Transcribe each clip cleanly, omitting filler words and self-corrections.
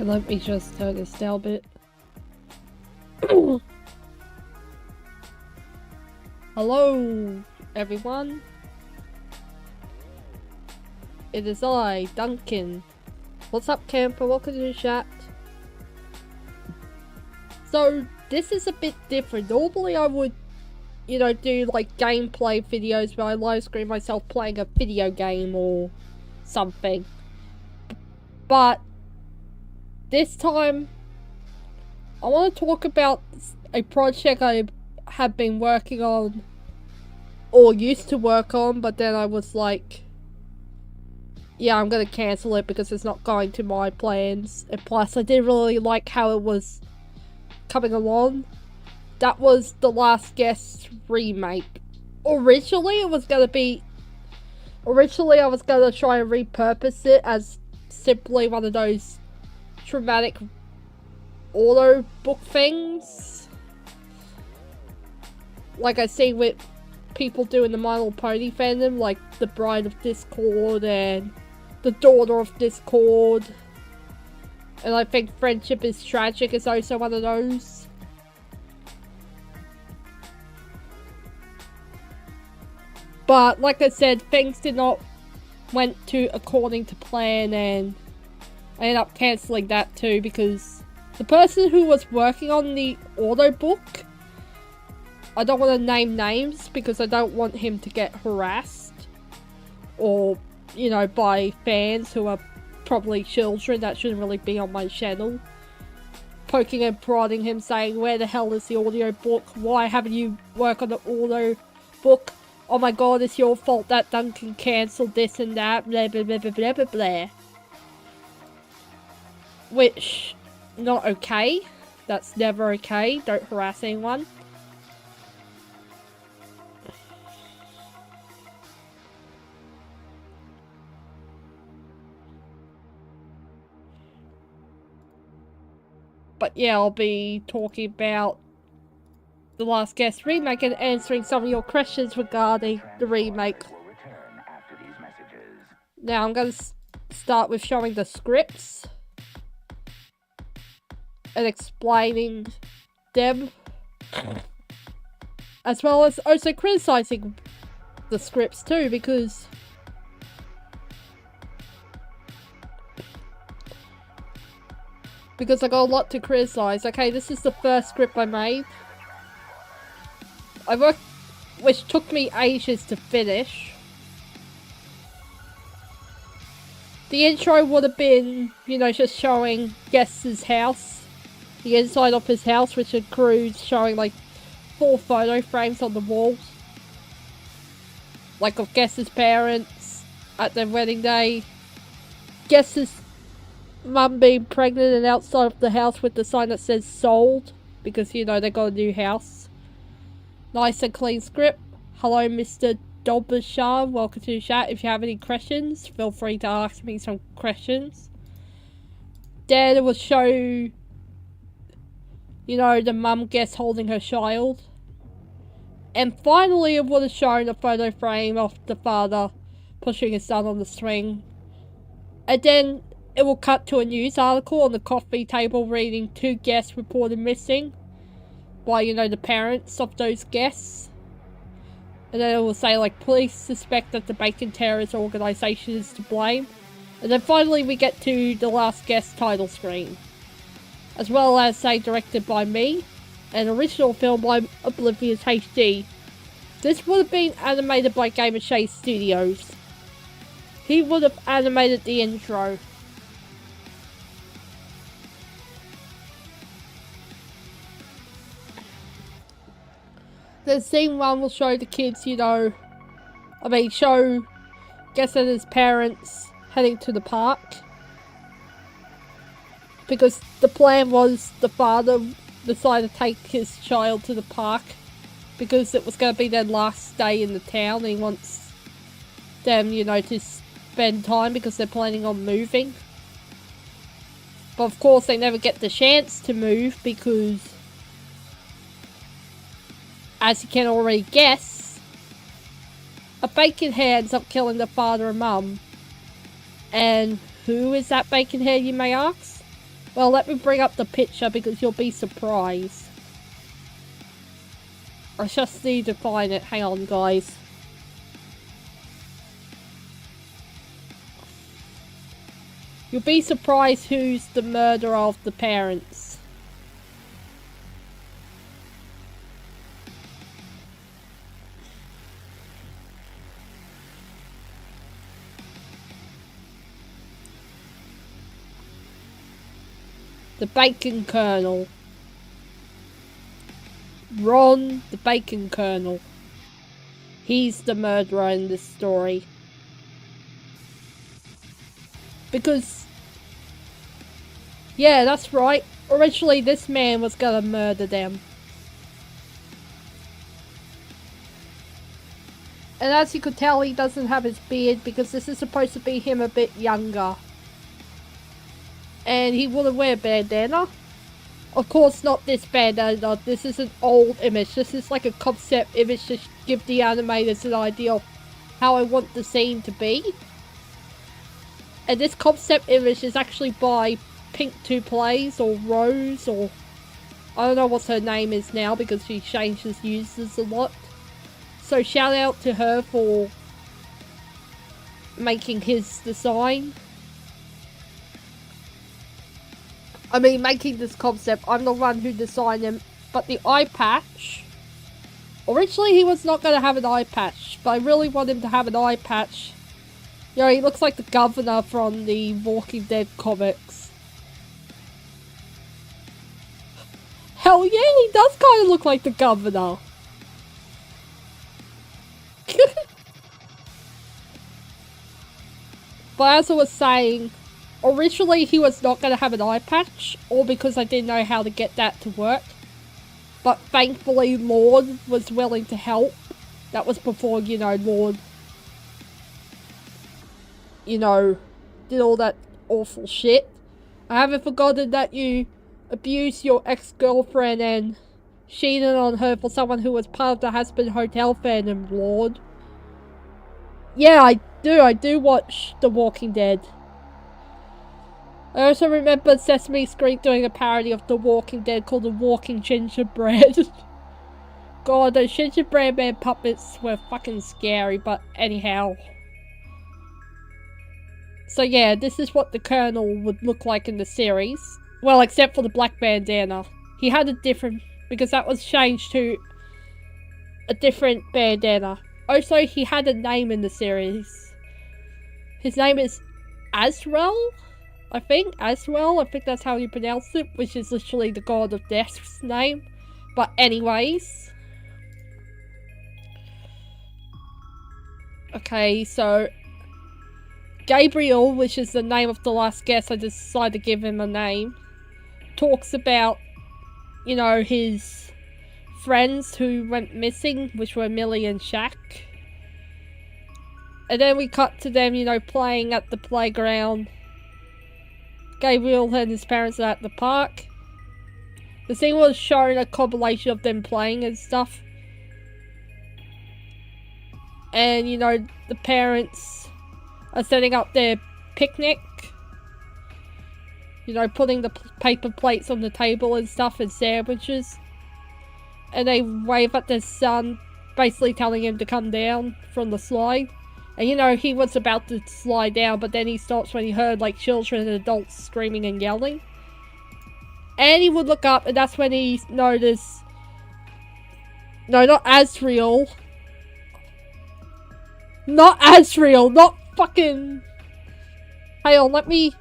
Let me just turn this down a bit. Hello, everyone. It is I, Duncan. What's up, camper? Welcome to the chat. So, this is a bit different. Normally I would, you know, do like gameplay videos where I live stream myself playing a video game or something. But this time, I want to talk about a project I have been working on, or used to work on, but then I was like, yeah, I'm gonna cancel it because it's not going to my plans. And plus, I didn't really like how it was coming along. That was The Last Guest Remake. Originally, I was gonna try and repurpose it as simply one of those traumatic auto book things, like I see with people doing the My Little Pony fandom, like the Bride of Discord and the Daughter of Discord, and I think Friendship is Tragic is also one of those. But like I said, things did not went to according to plan, and I ended up cancelling that too because the person who was working on the auto book, I don't want to name names because I don't want him to get harassed, or, you know, by fans who are probably children that shouldn't really be on my channel, poking and prodding him saying, where the hell is the audio book? Why haven't you worked on the audio book? Oh my god, it's your fault that Duncan cancelled this and that, blah blah blah blah blah blah blah. Which, not okay. That's never okay. Don't harass anyone. But yeah, I'll be talking about The Last Guest Remake and answering some of your questions regarding the remake. Now I'm going to start with showing the scripts and explaining them, as well as also criticizing the scripts too, because I got a lot to criticize. Okay, this is the first script I made. Which took me ages to finish. The intro would have been, you know, just showing Guest's house, the inside of his house, which includes showing like 4 photo frames on the walls, like of Guest's parents at their wedding day, Guest's mum being pregnant, and outside of the house with the sign that says sold, because, you know, they got a new house. Nice and clean script. Hello, Mr. Dobashar. Welcome to the chat. If you have any questions, feel free to ask me some questions. Then it will show, you know, the mum Guest holding her child. And finally, it would have shown a photo frame of the father pushing his son on the swing. And then it will cut to a news article on the coffee table reading 2 guests reported missing by, you know, the parents of those guests. And then it will say, like, police suspect that the Bacon Terrorist Organisation is to blame. And then finally we get to The Last Guest title screen. As well as, say, directed by me, an original film by Oblivious HD. This would have been animated by Gamer Shade Studios. He would have animated the intro. Then scene 1 will show the kids, you know, show Guest and his parents heading to the park. Because the plan was the father decided to take his child to the park because it was going to be their last day in the town, and he wants them, you know, to spend time because they're planning on moving. But of course they never get the chance to move because, as you can already guess, a bacon hair ends up killing the father and mum. And who is that bacon hair, you may ask? Well, let me bring up the picture because you'll be surprised. I just need to find it. Hang on, guys. You'll be surprised who's the murderer of the parents. The bacon kernel. Ron, the bacon kernel. He's the murderer in this story. Because, yeah, that's right. Originally, this man was gonna murder them. And as you could tell, he doesn't have his beard because this is supposed to be him a bit younger. And he wouldn't wear a bandana. Of course, not this bandana. This is an old image. This is like a concept image to give the animators an idea of how I want the scene to be. And this concept image is actually by Pink 2 Plays, or Rose, or I don't know what her name is now because she changes users a lot. So shout out to her for making his design. I mean, making this concept. I'm the one who designed him. But the eye patch. Originally, he was not going to have an eye patch. But I really want him to have an eye patch. You know, he looks like the governor from the Walking Dead comics. Hell yeah, he does kind of look like the governor. But as I was saying, originally he was not going to have an eye patch, all because I didn't know how to get that to work. But thankfully Lord was willing to help. That was before, you know, Lord, you know, did all that awful shit. I haven't forgotten that you abused your ex-girlfriend and cheated on her for someone who was part of the Husband Hotel fandom, Lord. Yeah, I do watch The Walking Dead. I also remember Sesame Street doing a parody of The Walking Dead called The Walking Gingerbread. God, those gingerbread man puppets were fucking scary, but anyhow. So yeah, this is what the Colonel would look like in the series. Well, except for the black bandana. He had a different, because that was changed to a different bandana. Also, he had a name in the series. His name is Azrael, I think. Azrael, I think that's how you pronounce it, which is literally the god of death's name. But anyways. Okay, so Gabriel, which is the name of the last guest, I decided to give him a name, talks about, you know, his friends who went missing, which were Millie and Shaq. And then we cut to them, you know, playing at the playground. Gabriel and his parents are at the park. The scene was showing a compilation of them playing and stuff. And, you know, the parents are setting up their picnic. You know, putting the paper plates on the table and stuff and sandwiches. And they wave at their son, basically telling him to come down from the slide. And you know, he was about to slide down, but then he stops when he heard like children and adults screaming and yelling. And he would look up, and that's when he noticed... No, not Azrael. Not Azrael, not fucking... Hang on, let me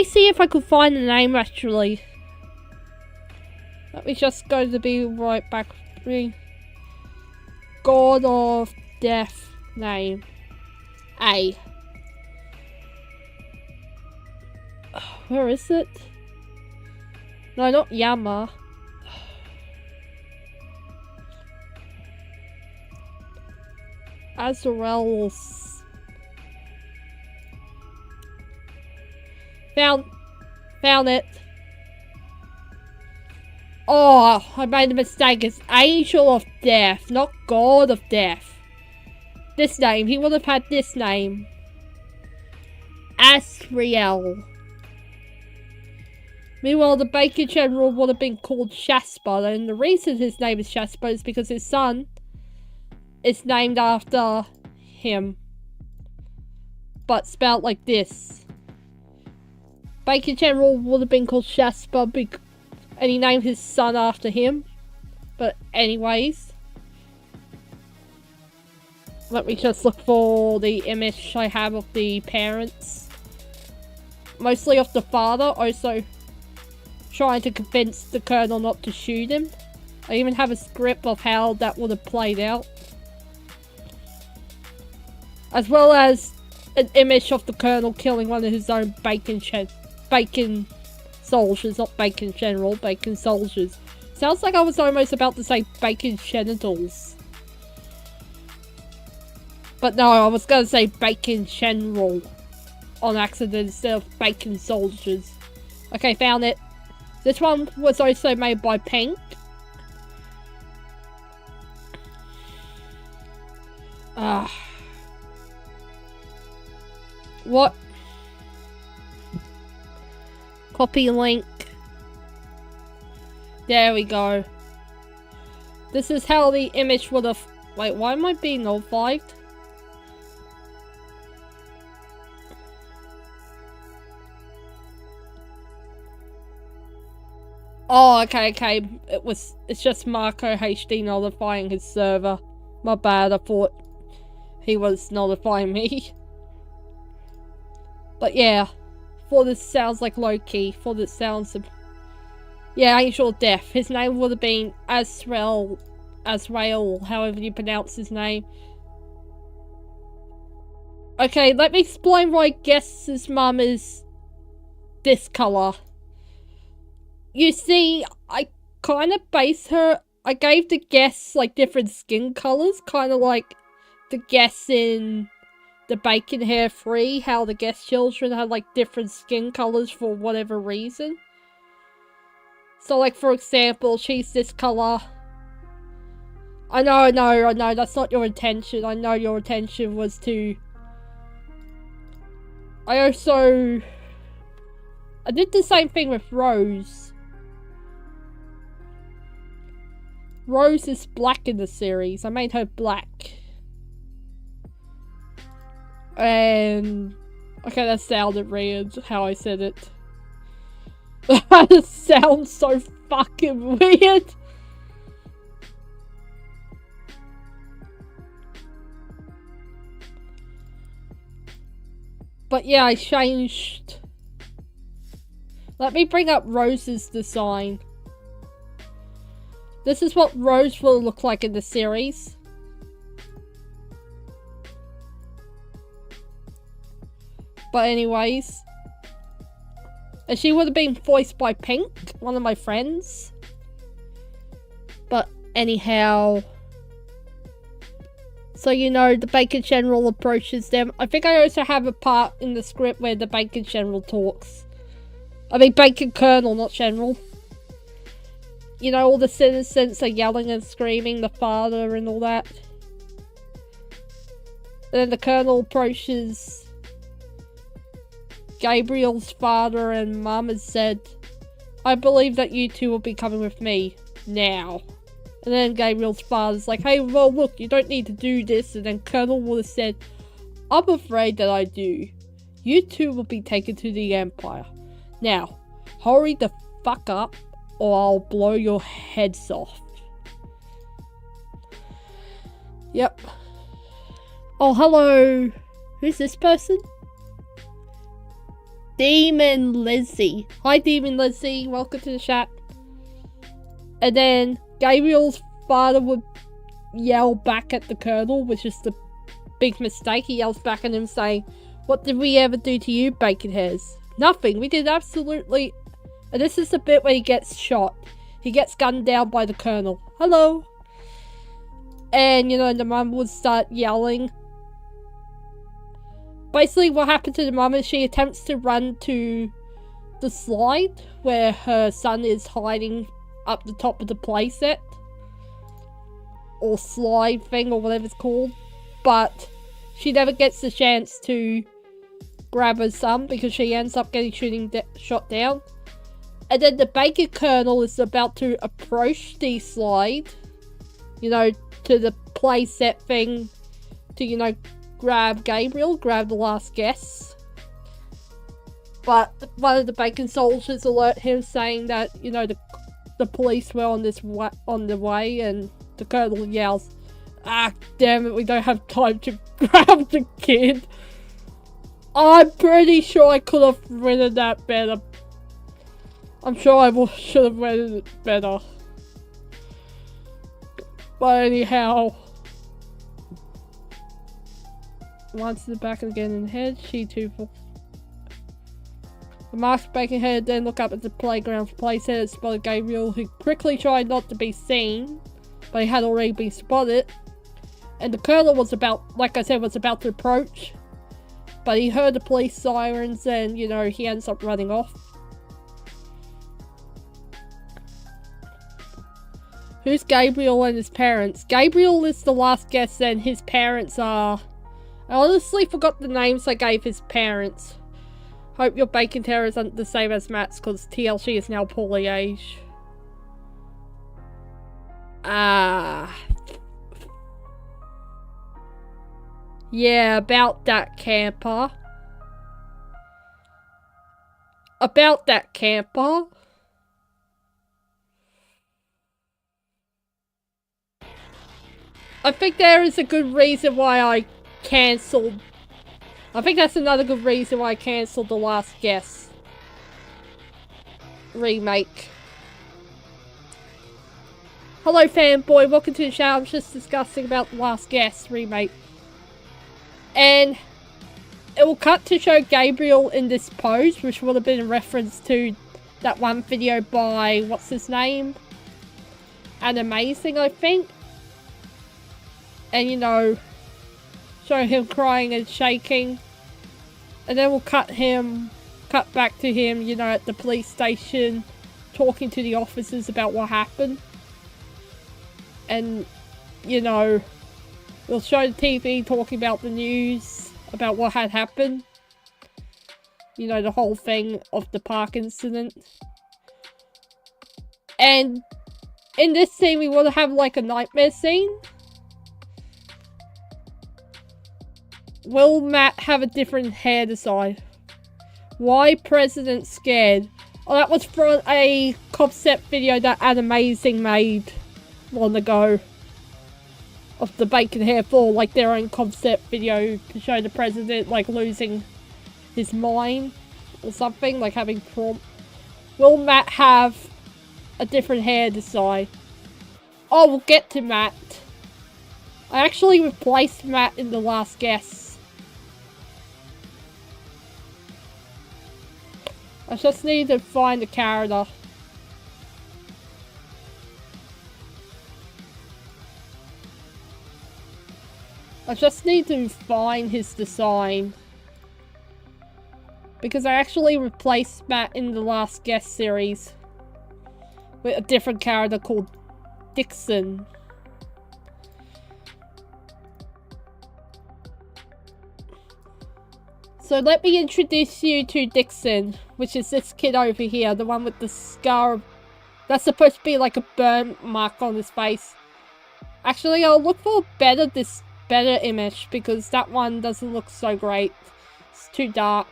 see if I could find the name, actually. Let me just go to be right back. God of Death name. A. Where is it? No, not Yama. Azrael's. Found it. Oh, I made a mistake. It's Angel of Death, not God of Death. This name. He would have had this name. Azrael. Meanwhile, the Baker General would have been called Shasper, and the reason his name is Shasper is because his son is named after him, but spelled like this. Baker General would have been called Shasper, and he named his son after him. But anyways, let me just look for the image I have of the parents. Mostly of the father, also trying to convince the colonel not to shoot him. I even have a script of how that would have played out. As well as an image of the colonel killing one of his own bacon soldiers, not bacon general, bacon soldiers. Sounds like I was almost about to say bacon genitals. But no, I was gonna say bacon general on accident instead of bacon soldiers. Okay, found it. This one was also made by Pink. What? Copy link. There we go. This is how the image would have... Wait, why am I being notified? Oh, okay. It's just Marco HD notifying his server. My bad, I thought he was notifying me. But yeah, for this sounds like low-key, for this sounds... Yeah, Angel of Death. His name would have been Azrael, however you pronounce his name. Okay, let me explain why I guess his mum is this colour. You see, I kind of base her... I gave the guests, like, different skin colours. Kind of like the guests in the Bacon Hair 3. How the guest children had, like, different skin colours for whatever reason. So, like, for example, she's this colour. I know, that's not your intention. I know your intention was to... I did the same thing with Rose. Rose is black in the series. I made her black. And... Okay, that sounded weird, how I said it. That sounds so fucking weird. But yeah, I changed. Let me bring up Rose's design. This is what Rose will look like in the series. But anyways. And she would have been voiced by Pink, one of my friends. But anyhow. So you know, the Baker General approaches them. I think I also have a part in the script where the Baker General talks. I mean Baker Colonel, not General. You know, all the citizens are yelling and screaming, the father and all that. And then the Colonel approaches Gabriel's father and mum and said, I believe that you two will be coming with me now. And then Gabriel's father's like, hey, well, look, you don't need to do this. And then Colonel would have said, I'm afraid that I do. You two will be taken to the Empire. Now, hurry the fuck up or I'll blow your heads off. Yep. Oh, hello. Who's this person? Demon Lizzie. Hi, Demon Lizzie. Welcome to the chat. And then Gabriel's father would yell back at the Colonel, which is the big mistake. He yells back at him saying, what did we ever do to you, bacon hairs? Nothing. We did absolutely... And this is the bit where he gets shot. He gets gunned down by the Colonel. Hello. And, you know, the mum would start yelling. Basically, what happened to the mum is she attempts to run to the slide where her son is hiding up the top of the playset. Or slide thing, or whatever it's called. But she never gets the chance to grab her son because she ends up getting shot down. And then the bacon kernel is about to approach the slide, you know, to the playset thing to, you know, grab Gabriel, grab the last guest. But one of the bacon soldiers alert him saying that, you know, the police were on the way, and the colonel yells, "Ah, damn it, we don't have time to grab the kid." I'm pretty sure I could have written that better. I'm sure I should have written it better. But anyhow, once the back again in head, she too. The masked bacon head then looked up at the playground playset and spotted Gabriel, who quickly tried not to be seen, but he had already been spotted. And the colonel was about, like I said, was about to approach, but he heard the police sirens and, you know, he ends up running off. Who's Gabriel and his parents? Gabriel is the last guest and his parents are... I honestly forgot the names I gave his parents. Hope your bacon terror isn't the same as Matt's, because TLC is now poorly aged. Yeah, about that camper. About that camper. I think there is a good reason why I cancelled. I think that's another good reason why I cancelled The Last Guest remake. Hello fanboy, welcome to the show. I'm just discussing about The Last Guest remake. And it will cut to show Gabriel in this pose, which would have been in reference to that one video by, what's his name? Amazing, I think. And, you know, show him crying and shaking. And then we'll cut back to him, you know, at the police station, talking to the officers about what happened. And, you know, we'll show the TV talking about the news, about what had happened. You know, the whole thing of the park incident. And in this scene, we want to have like a nightmare scene. Will Matt have a different hair design? Why President Scared? Oh, that was from a concept video that Amazing made long ago. Of the bacon hair for like their own concept video to show the president like losing his mind or something, like having prom. Will Matt have a different hair design? Oh, we'll get to Matt. I actually replaced Matt in The Last Guest. I just need to find the character. I just need to find his design. Because I actually replaced Matt in The Last Guest series with a different character called Dixon. So let me introduce you to Dixon, which is this kid over here, the one with the scar. That's supposed to be like a burn mark on his face. Actually, I'll look for a better image, because that one doesn't look so great. It's too dark.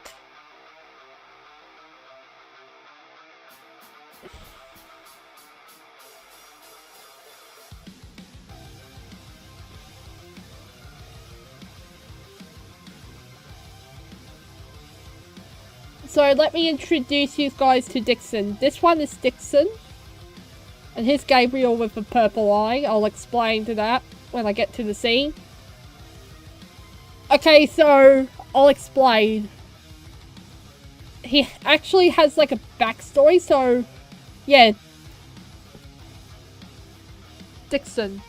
So let me introduce you guys to Dixon. This one is Dixon. And here's Gabriel with a purple eye. I'll explain to that when I get to the scene. Okay, so I'll explain. He actually has like a backstory, so yeah. Dixon.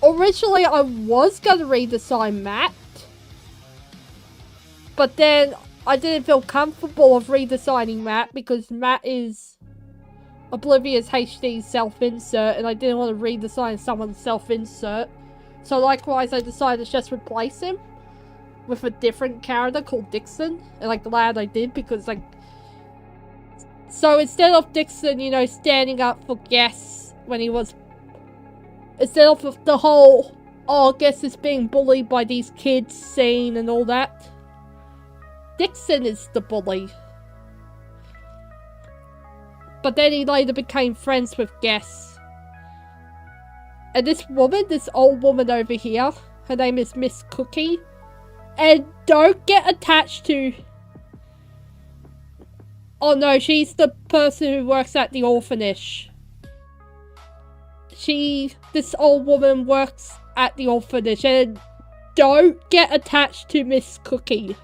Originally I was gonna redesign Matt, but then I didn't feel comfortable of redesigning Matt because Matt is Oblivion's HD self-insert and I didn't want to redesign someone's self-insert. So likewise I decided to just replace him with a different character called Dixon. And like glad I did, because like So instead of Dixon, you know, standing up for Guess when he was... Instead of the whole, oh, Guess is being bullied by these kids scene and all that, Dixon is the bully. But then he later became friends with Guess. And this woman, this old woman over here, her name is Miss Cookie. And don't get attached to... Oh no, she's the person who works at the orphanage. This old woman works at the orphanage, and don't get attached to Miss Cookie.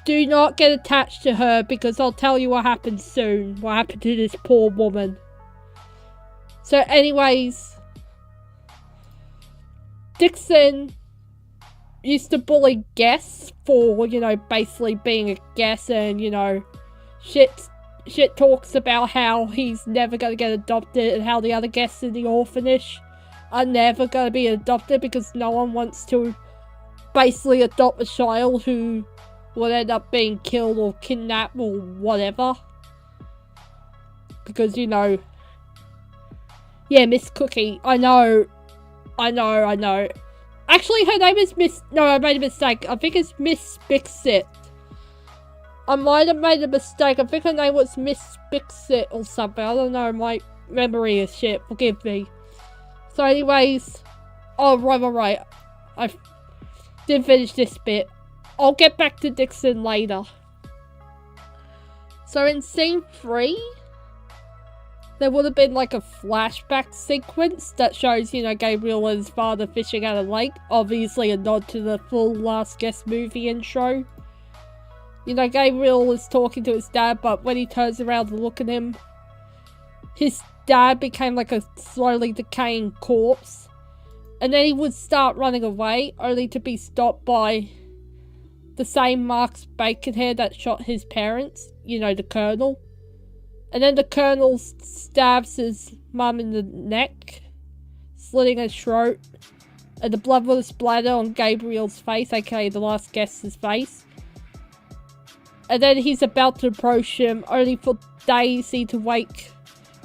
Do not get attached to her, because I'll tell you what happens soon. What happened to this poor woman. So anyways, Dixon used to bully Guess for, you know, basically being a Guess, and, you know, shit talks about how he's never gonna get adopted and how the other guests in the orphanage are never gonna be adopted because no one wants to basically adopt a child who will end up being killed or kidnapped or whatever. Because, you know... Yeah, Miss Cookie. I know. Actually, her name is Miss... No, I made a mistake. I think it's Miss Bixit. I might have made a mistake. I think her name was Miss Bixit or something. I don't know. My memory is shit. Forgive me. So anyways... Oh, right. I didn't finish this bit. I'll get back to Dixon later. So in scene 3... there would have been like a flashback sequence that shows, you know, Gabriel and his father fishing at a lake. Obviously a nod to the full Last Guest movie intro. You know, Gabriel is talking to his dad, but when he turns around to look at him, his dad became like a slowly decaying corpse. And then he would start running away, only to be stopped by the same Mark's Baconhead that shot his parents. You know, the Colonel. And then the Colonel stabs his mum in the neck, slitting her throat, and the blood will splatter on Gabriel's face, aka the Last Guest's face. And then he's about to approach him, only for Daisy to wake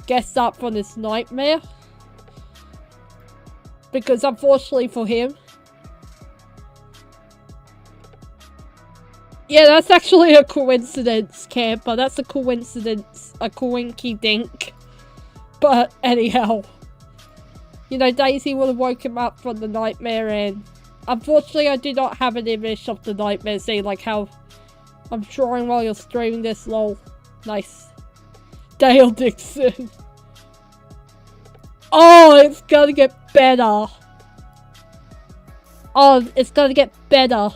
Guest up from this nightmare. Because unfortunately for him... Yeah, that's actually a coincidence, Camper. That's a coincidence. A coinky dink. But anyhow. You know, Daisy would have woke him up from the nightmare, and unfortunately I do not have an image of the nightmare scene, like how I'm drawing while you're streaming this, lol. Nice. Dale Dixon. Oh, it's gonna get better. Oh, it's gonna get better.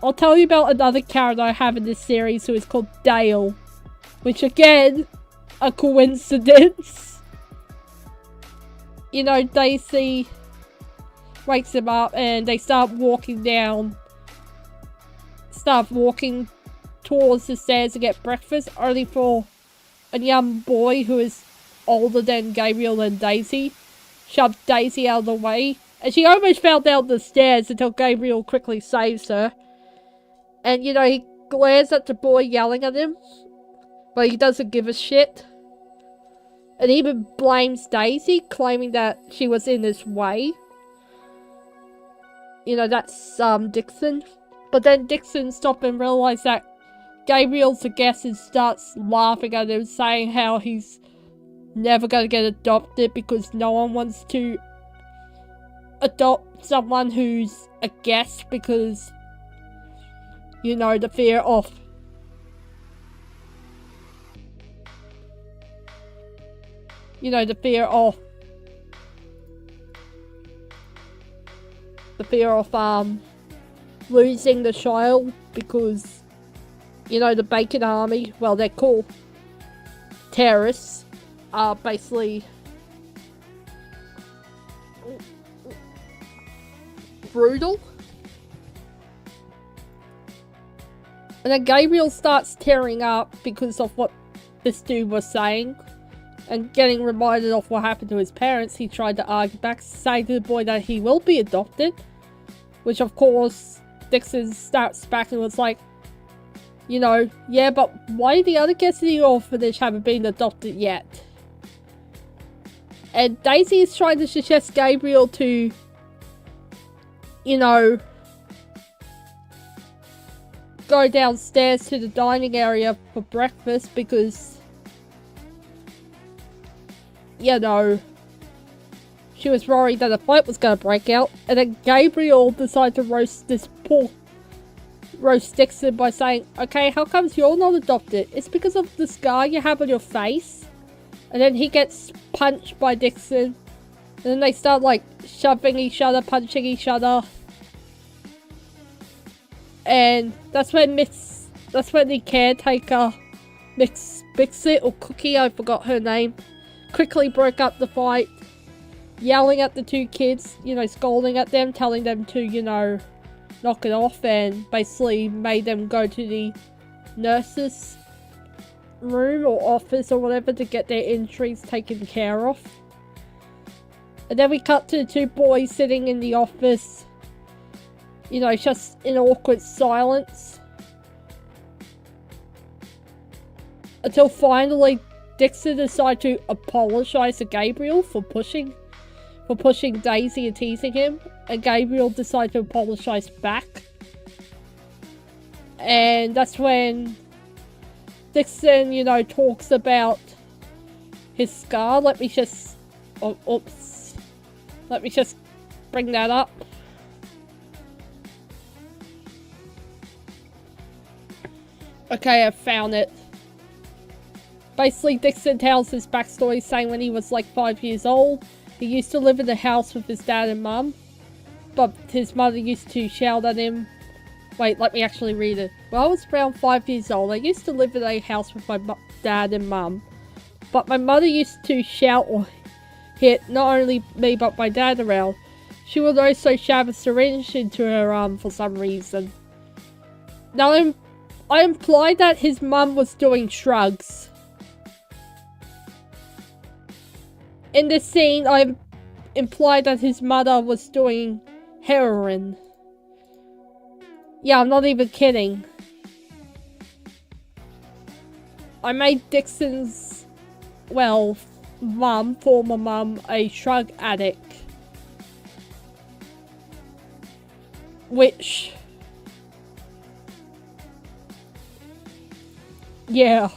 I'll tell you about another character I have in this series who is called Dale. Which again, a coincidence. You know, Daisy wakes him up and they start walking towards the stairs to get breakfast, only for a young boy who is older than Gabriel and Daisy shoved Daisy out of the way, and she almost fell down the stairs until Gabriel quickly saves her. And, you know, he glares at the boy yelling at him, but he doesn't give a shit. And even blames Daisy, claiming that she was in his way. You know, that's, Dixon. But then Dixon stops and realizes that Gabriel's a guest and starts laughing at him, saying how he's never going to get adopted because no one wants to adopt someone who's a guest because... You know, the fear of... You know, the fear of... losing the child because... You know, the Bacon Army, well, they're called terrorists, are basically... brutal. And then Gabriel starts tearing up because of what this dude was saying. And getting reminded of what happened to his parents, he tried to argue back, saying to the boy that he will be adopted. Which of course, Dixon starts back and was like, You know, yeah, but why the other kids in the orphanage haven't been adopted yet? And Daisy is trying to suggest Gabriel to, you know, go downstairs to the dining area for breakfast because, you know, she was worried that a fight was going to break out. And then Gabriel decided to roast Dixon by saying, okay, how comes you're not adopted? It's because of the scar you have on your face. And then he gets punched by Dixon. And then they start like shoving each other, punching each other. And that's when the caretaker, Mix-It or Cookie, I forgot her name, quickly broke up the fight. Yelling at the two kids, you know, scolding at them, telling them to, you know, knock it off, and basically made them go to the nurse's room or office or whatever to get their injuries taken care of. And then we cut to the two boys sitting in the office, you know, just in awkward silence. Until finally Dixon decided to apologize to Gabriel for pushing Daisy and teasing him, and Gabriel decided to apologize back. And that's when Dixon, you know, talks about his scar. Let me just bring that up. Okay, I found it. Basically, Dixon tells his backstory, saying when he was like 5 years old, he used to live in the house with his dad and mum, but his mother used to shout at him. Wait, let me actually read it. When I was around 5 years old, I used to live in a house with my dad and mum, but my mother used to shout or hit not only me but my dad around. She would also shove a syringe into her arm for some reason. Now I implied that his mum was doing shrugs. In this scene, I implied that his mother was doing heroin. Yeah, I'm not even kidding. I made Dixon's, well, former mum, a drug addict. Which... yeah.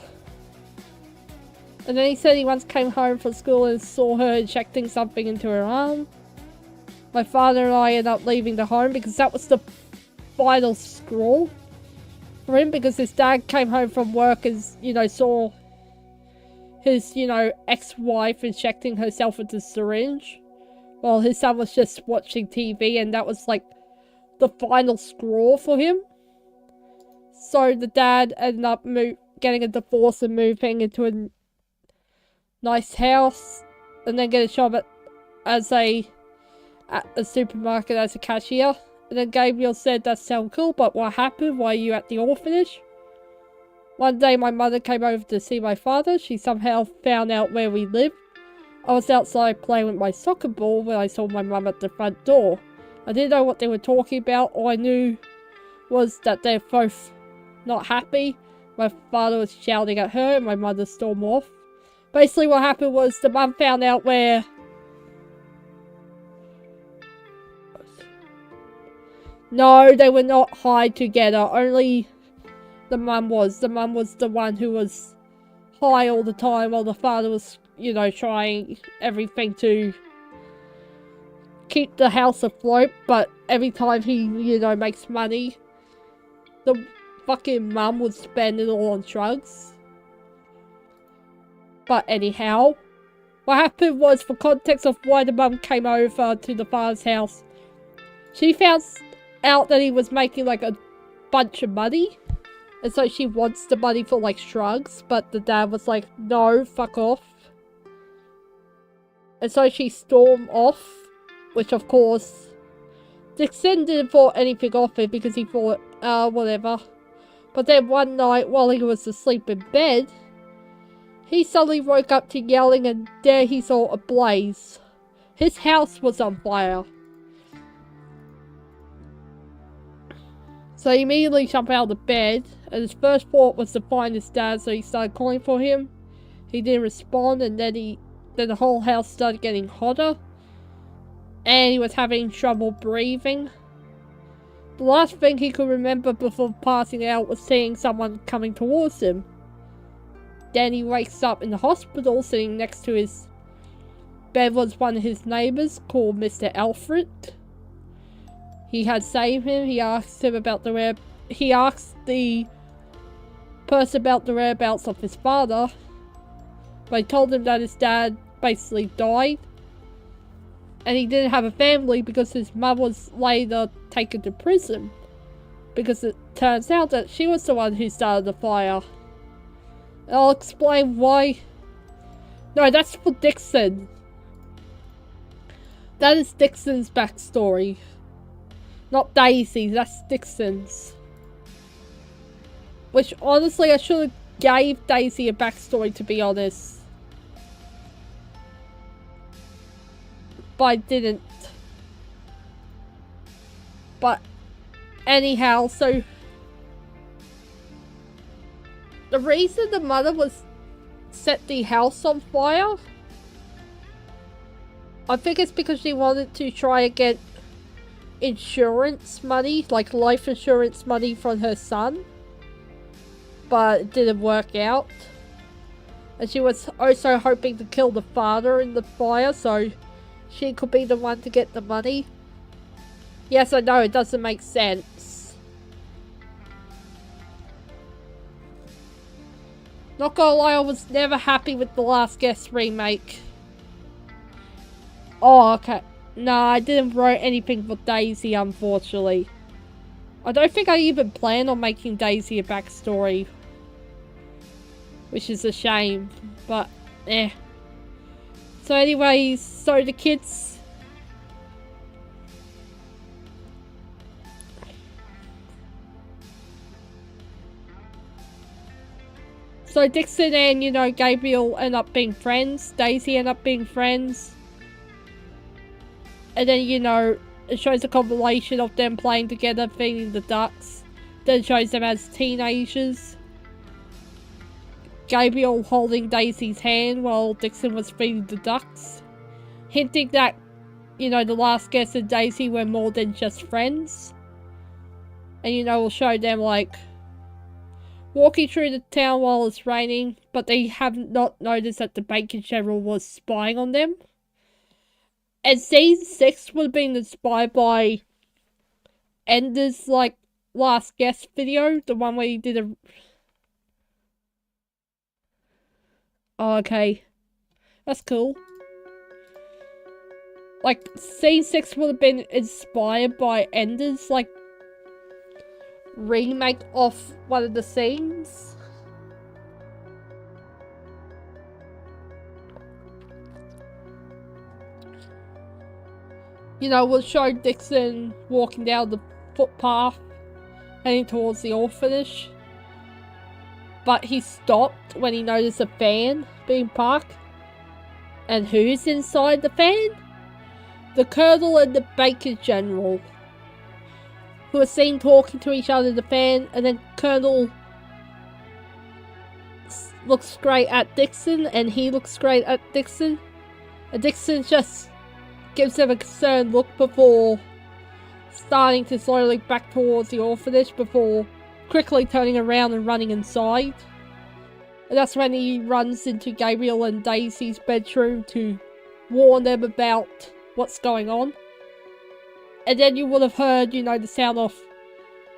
And then he said he once came home from school and saw her injecting something into her arm. My father and I ended up leaving the home because that was the final straw for him, because his dad came home from work and, you know, saw his, you know, ex-wife injecting herself with a syringe while his son was just watching TV, and that was like the final straw for him. So the dad ended up getting a divorce and moving into a nice house, and then get a job at a supermarket as a cashier. And then Gabriel said, that sounds cool, but what happened? Why are you at the orphanage? One day my mother came over to see my father. She somehow found out where we lived. I was outside playing with my soccer ball when I saw my mum at the front door. I didn't know what they were talking about. All I knew was that they're both not happy. My father was shouting at her and my mother stormed off. Basically what happened was the mum found out where... No, they were not high together. Only the mum was. The mum was the one who was high all the time while the father was, you know, trying everything to keep the house afloat. But every time he, you know, makes money, the fucking mum would spend it all on drugs. But anyhow, what happened was, for context of why the mum came over to the father's house, she found out that he was making like a bunch of money, and so she wants the money for like drugs, but the dad was like, no, fuck off. And so she stormed off, which of course Dixon didn't thought anything of it because he thought, whatever. But then one night while he was asleep in bed, he suddenly woke up to yelling, and there he saw a blaze. His house was on fire. So he immediately jumped out of the bed, and his first thought was to find his dad, so he started calling for him. He didn't respond, and then the whole house started getting hotter, and he was having trouble breathing. The last thing he could remember before passing out was seeing someone coming towards him. Then he wakes up in the hospital. Sitting next to his bed was one of his neighbors called Mr. Alfred. He had saved him. He asked the person about the whereabouts of his father. But he told him that his dad basically died. And he didn't have a family because his mother was later taken to prison. Because it turns out that she was the one who started the fire. And I'll explain why. No, that's for Dixon. That is Dixon's backstory. Not Daisy's, that's Dixon's. Which honestly I should have gave Daisy a backstory, to be honest. But I didn't. But anyhow, so the reason the mother was set the house on fire, I think it's because she wanted to try and get insurance money, like life insurance money from her son. But it didn't work out. And she was also hoping to kill the father in the fire, so she could be the one to get the money. Yes, I know, it doesn't make sense. Not gonna lie, I was never happy with The Last Guest remake. Oh, okay. Nah, I didn't write anything for Daisy, unfortunately. I don't think I even plan on making Daisy a backstory. Which is a shame, but eh. So anyways, so the kids... So Dixon and, you know, Gabriel end up being friends. Daisy end up being friends. And then, you know, it shows a compilation of them playing together, feeding the ducks. Then it shows them as teenagers. Gabriel holding Daisy's hand while Dixon was feeding the ducks. Hinting that, you know, The Last Guest and Daisy were more than just friends. And, you know, we'll show them, like, walking through the town while it's raining, but they have not noticed that the Bacon General was spying on them. And Season 6 would have been inspired by Ender's, like, Last Guest video. The one where he did a... Oh, okay. That's cool. Like, Scene 6 would have been inspired by Ender's, like, remake of one of the scenes. You know, we'll show Dixon walking down the footpath, heading towards the orphanage. But he stopped when he noticed a fan being parked. And who's inside the fan? The Colonel and the Baker General, who are seen talking to each other in the fan, and then Colonel looks straight at Dixon, and he looks straight at Dixon. And Dixon just gives him a concerned look before starting to slowly back towards the orphanage before quickly turning around and running inside. And that's when he runs into Gabriel and Daisy's bedroom to warn them about what's going on. And then you would have heard, you know, the sound of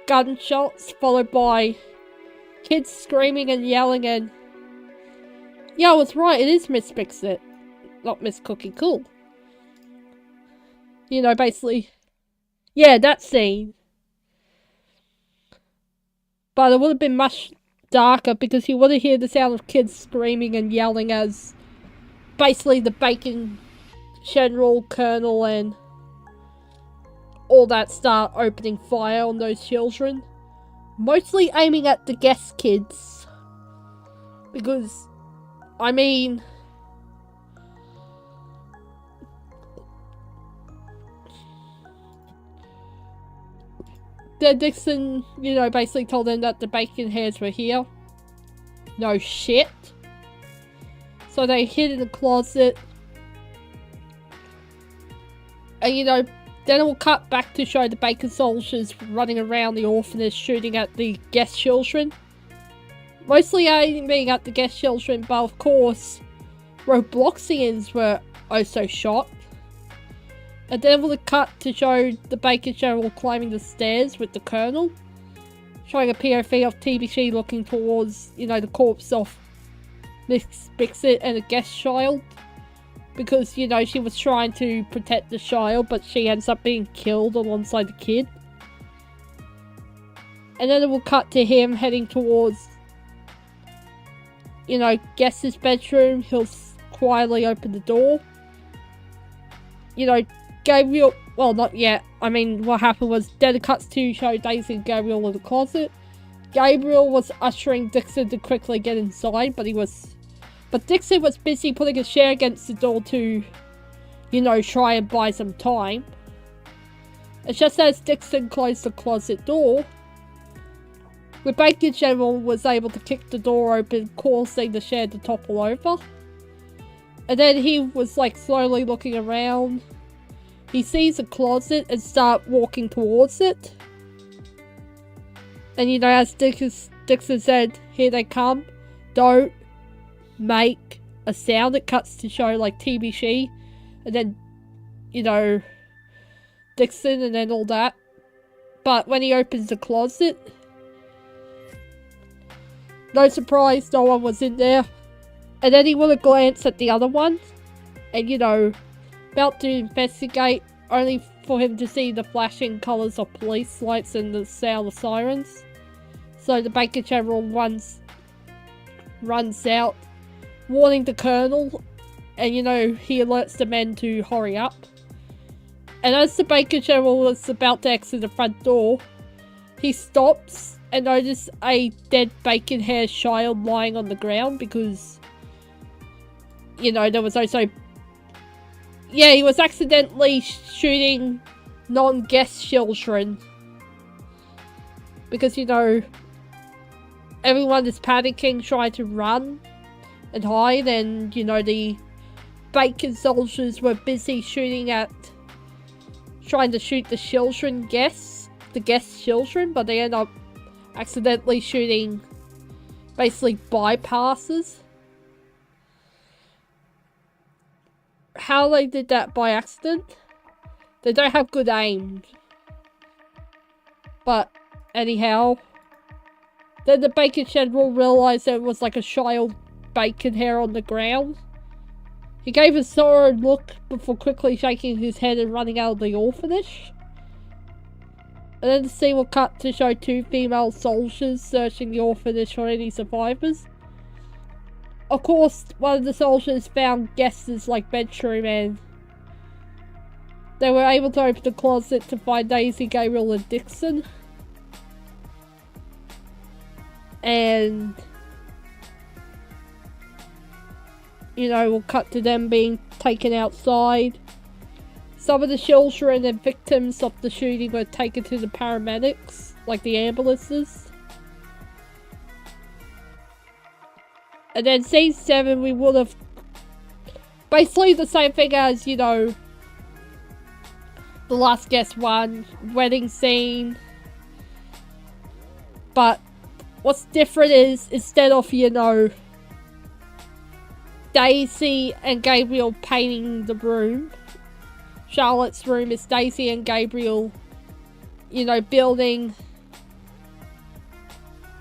gunshots followed by kids screaming and yelling, and yeah, I was right, it is Miss Fix-It, not Miss Cookie Cool. You know, basically, yeah, that scene. But it would have been much darker because you would have heard the sound of kids screaming and yelling as basically the Bacon General, Colonel, and all that start opening fire on those children. Mostly aiming at the guest kids. Because, I mean, Then Dixon, you know, basically told them that the bacon hairs were here. No shit. So they hid in the closet. And you know, then it will cut back to show the bacon soldiers running around the orphanage shooting at the guest children. Mostly aiming at the guest children, but of course, Robloxians were also shot. And then we'll cut to show the Baker General climbing the stairs with the Colonel. Showing a POV of TBC looking towards, you know, the corpse of Miss Bixit and a guest child. Because, you know, she was trying to protect the child, but she ends up being killed alongside the kid. And then it will cut to him heading towards, you know, guest's bedroom. He'll quietly open the door. You know, Gabriel, well, not yet. I mean, what happened was, then it cuts to show Daisy and Gabriel in the closet. Gabriel was ushering Dixon to quickly get inside, but Dixon was busy putting a chair against the door to, you know, try and buy some time. And just as Dixon closed the closet door, the Baker General was able to kick the door open, causing the chair to topple over. And then he was like slowly looking around. He sees a closet and starts walking towards it. And you know, as Dixon said, here they come. Don't make a sound. It cuts to show like TBC. And then, you know, Dixon and then all that. But when he opens the closet, no surprise, no one was in there. And then he will glance at the other one. And you know, about to investigate, only for him to see the flashing colours of police lights and the sound of sirens. So the Baker General runs out, warning the Colonel, and you know, he alerts the men to hurry up. And as the Baker General was about to exit the front door, he stops and notices a dead bacon hair child lying on the ground because, you know, there was also... Yeah, he was accidentally shooting non-guest children. Because, you know, everyone is panicking, trying to run and hide. And, you know, the bacon soldiers were busy trying to shoot the children guests. The guest children. But they end up accidentally shooting basically bypasses. How they did that by accident, they don't have good aim. But anyhow, then the Baker General realised there was like a child bacon hair on the ground. He gave a sorrowed look before quickly shaking his head and running out of the orphanage. And then the scene will cut to show two female soldiers searching the orphanage for any survivors. Of course, one of the soldiers found guests like bedroom, and they were able to open the closet to find Daisy, Gabriel and Dixon. And, you know, we'll cut to them being taken outside. Some of the children and victims of the shooting were taken to the paramedics, like the ambulances. And then scene 7, we would have basically the same thing as, you know, the Last Guest 1, wedding scene. But what's different is, instead of, you know, Daisy and Gabriel painting the room, Charlotte's room, is Daisy and Gabriel, you know, building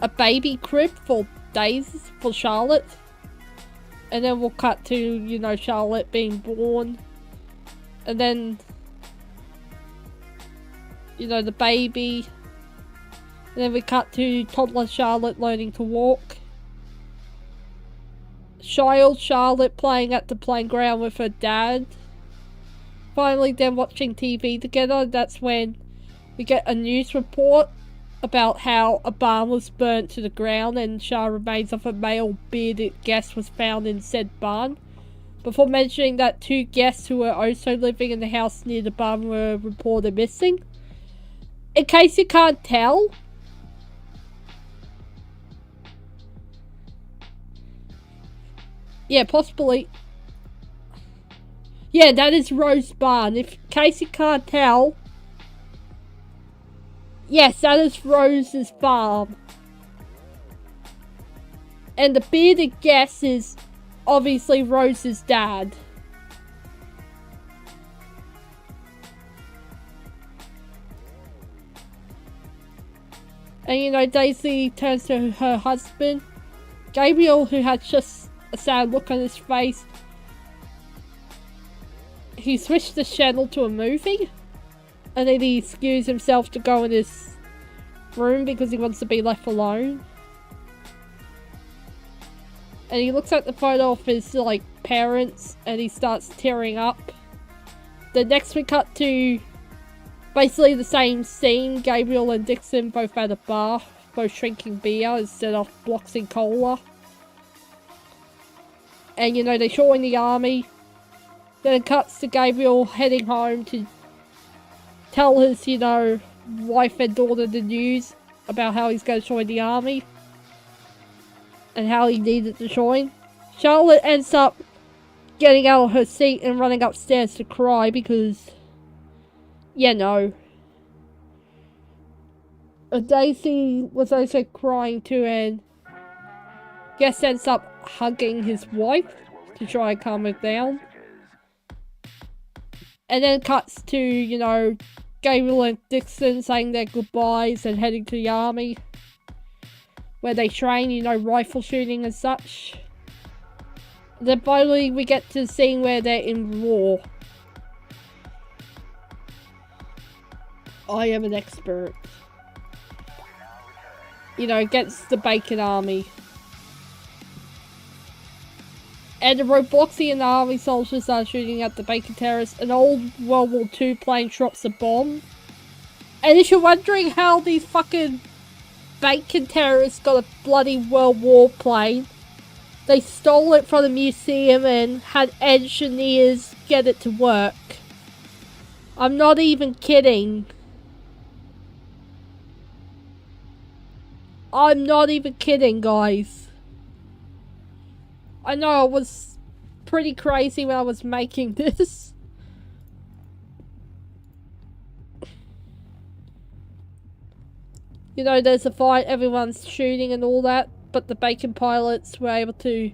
a baby crib for Charlotte. And then we'll cut to, you know, Charlotte being born. And then, you know, the baby. And then we cut to toddler Charlotte learning to walk. Child Charlotte playing at the playground with her dad. Finally, them watching TV together. That's when we get a news report about how a barn was burnt to the ground and charred remains of a male bearded guest was found in said barn. Before mentioning that 2 guests who were also living in the house near the barn were reported missing. in case you can't tell, yeah, possibly. Yeah, that is Rose Barn. In case you can't tell, yes, that is Rose's farm. And the bearded guest is obviously Rose's dad. And you know, Daisy turns to her husband, Gabriel, who had just a sad look on his face. He switched the channel to a movie, and then he excused himself to go in his room because he wants to be left alone. And he looks at the photo of his, like, parents, and he starts tearing up. The next we cut to basically the same scene. Gabriel and Dixon both at a bar, both drinking beer instead of blocks and cola. And you know, they join the army. Then it cuts to Gabriel heading home to tell his, you know, wife and daughter the news about how he's going to join the army. And how he needed to join. Charlotte ends up getting out of her seat and running upstairs to cry because, you know. Daisy was also crying too, and Guest ends up hugging his wife to try and calm her down. And then it cuts to, you know, Gabriel and Dixon saying their goodbyes and heading to the army, where they train, you know, rifle shooting and such. Then finally we get to the scene where they're in war. I am an expert. You know, against the Bacon Army. And the Robloxian army soldiers are shooting at the Bacon terrorists. An old World War II plane drops a bomb. And if you're wondering how these fucking Bacon terrorists got a bloody World War plane, they stole it from the museum and had engineers get it to work. I'm not even kidding. I'm not even kidding, guys. I know it was pretty crazy when I was making this. You know, there's a fight, everyone's shooting and all that, but the Bacon pilots were able to,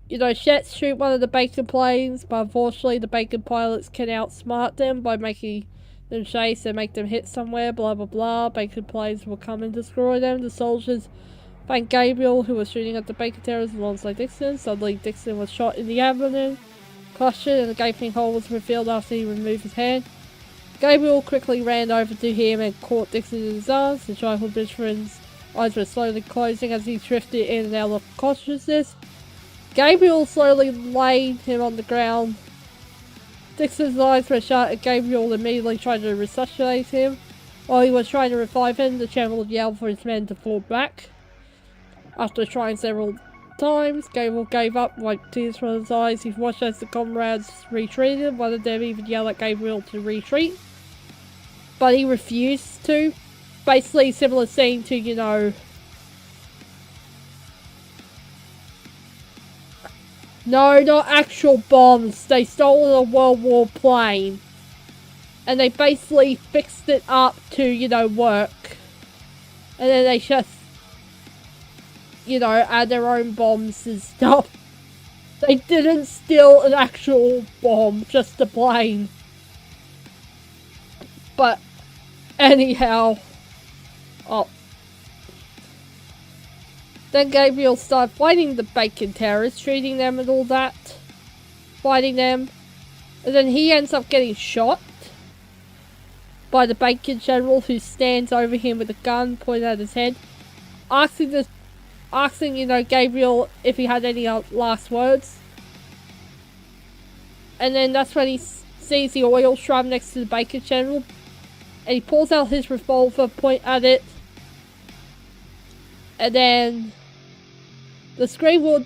you know, shoot one of the Bacon planes, but unfortunately the Bacon pilots can outsmart them by making them chase and make them hit somewhere, blah blah blah. Bacon planes will come and destroy them. The soldiers thank Gabriel, who was shooting at the Bacon terrorists alongside Dixon. Suddenly Dixon was shot in the abdomen, crushed it, and a gaping hole was revealed after he removed his hand. Gabriel quickly ran over to him and caught Dixon in his arms. The childhood best friend's eyes were slowly closing as he drifted in and out of consciousness. Gabriel slowly laid him on the ground. Dixon's eyes were shut and Gabriel immediately tried to resuscitate him. While he was trying to revive him, the general yelled for his men to fall back. After trying several times, Gabriel gave up, wiped tears from his eyes. He watched as the comrades retreated. One of them even yelled at Gabriel to retreat, but he refused to. Basically, similar scene to, you know, no, not actual bombs. They stole a World War plane, and they basically fixed it up to, you know, work, and then they just, you know, add their own bombs and stuff. They didn't steal an actual bomb, just a plane. But anyhow, then Gabriel started fighting the Bacon terrorists, treating them and all that, fighting them, and then he ends up getting shot by the Bacon general, who stands over him with a gun pointed at his head, asking, you know, Gabriel if he had any last words. And then that's when he sees the oil drum next to the Bacon general, and he pulls out his revolver, point at it, and then the screen would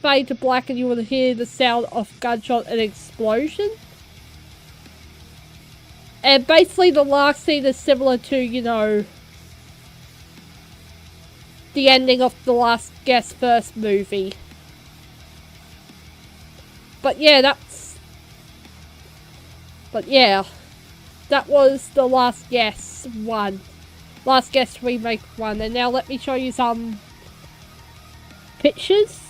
fade to black and you would hear the sound of gunshot and explosion. And basically the last scene is similar to, you know, the ending of The Last Guest first movie. But yeah, that was The Last Guest 1. Last Guest Remake 1. And now let me show you some pictures.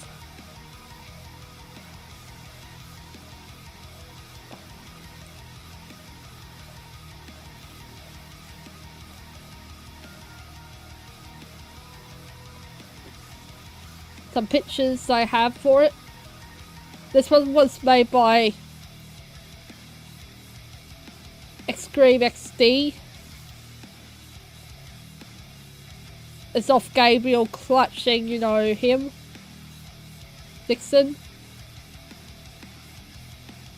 Some pictures I have for it. This one was made by Extreme XD. It's off Gabriel clutching, you know, him. Dixon.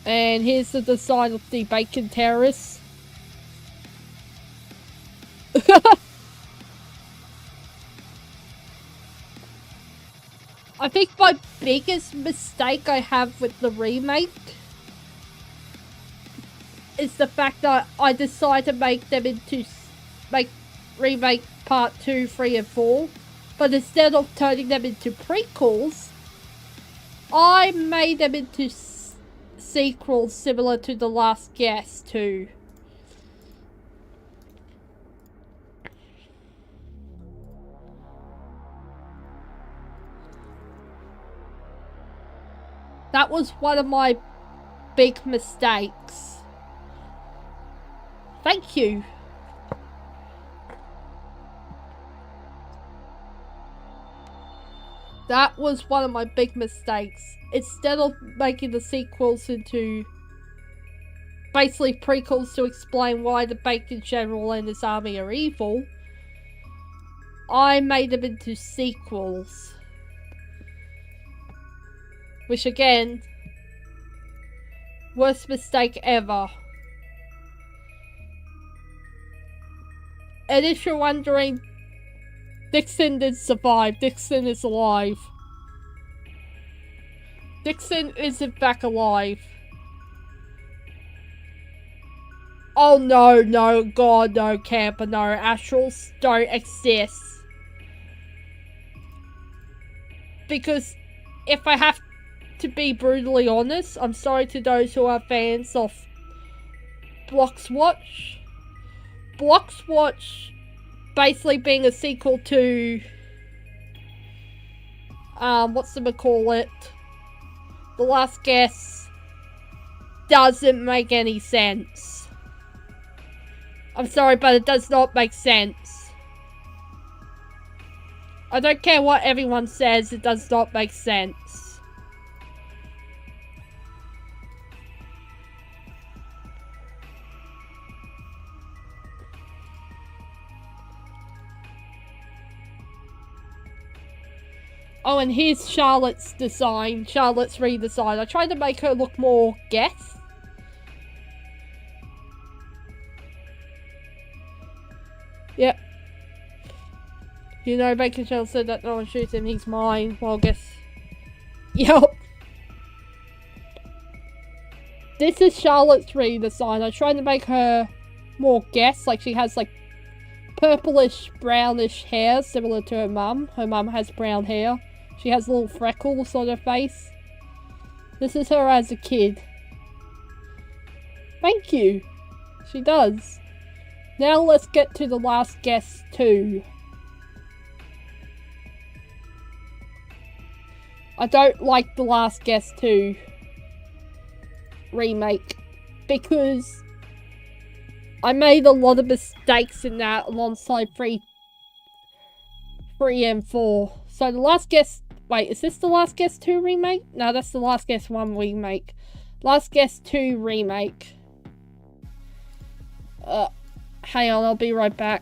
And here's the design of the bacon terrorists. I think my biggest mistake I have with the remake is the fact that I decided to make them into remake part 2, 3 and 4, but instead of turning them into prequels, I made them into sequels similar to The Last Guest 2. That was one of my big mistakes. Thank you. That was one of my big mistakes. Instead of making the sequels into basically prequels to explain why the Bacon General and his army are evil, I made them into sequels. Which again, worst mistake ever. And if you're wondering, Dixon did survive. Dixon is alive. Dixon is in fact alive. Oh no, no, God, no, Camper, no. Astrals don't exist. Because if I have to be brutally honest, I'm sorry to those who are fans of Bloxwatch. Bloxwatch basically being a sequel to whatchamacallit, The Last Guest, doesn't make any sense. I'm sorry, but it does not make sense. I don't care what everyone says, it does not make sense. Oh, and here's Charlotte's design. Charlotte's redesign. I tried to make her look more Geth. Yep. You know, Bacon Shell said that no one shoots him, he's mine. Well, I guess. Yep. This is Charlotte's redesign. I tried to make her more Geth. Like, she has, like, purplish, brownish hair, similar to her mum. Her mum has brown hair. She has little freckles on her face. This is her as a kid. Thank you. She does. Now let's get to The Last Guest 2. I don't like The Last Guest 2 remake because I made a lot of mistakes in that alongside 3 and 4. So The Last Guest... Wait, is this The Last Guest 2 remake? No, that's The Last Guest 1 remake. Last Guest 2 remake. Hang on, I'll be right back.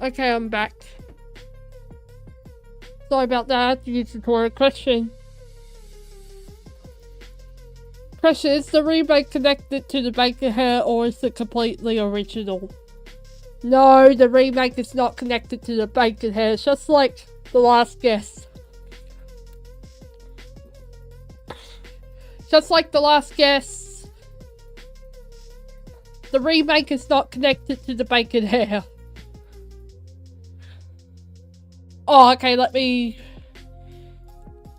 Okay, I'm back. Sorry about that, I have to use the toilet. Question. Question, is the remake connected to the bacon hair or is it completely original? No, the remake is not connected to the bacon hair. It's just like The Last Guest. Just like The Last Guest, the remake is not connected to the bacon hair. Oh, okay,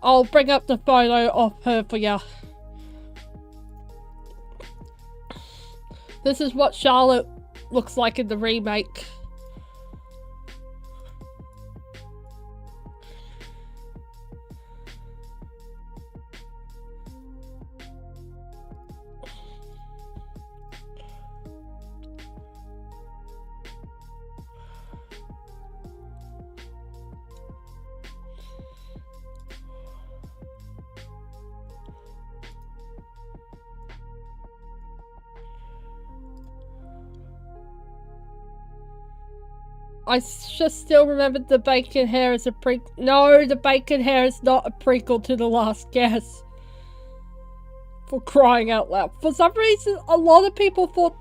I'll bring up the photo of her for ya. This is what Charlotte looks like in the remake. I just still remember the bacon hair as a prequel. No, the bacon hair is not a prequel to The Last Guest. For crying out loud. For some reason, a lot of people thought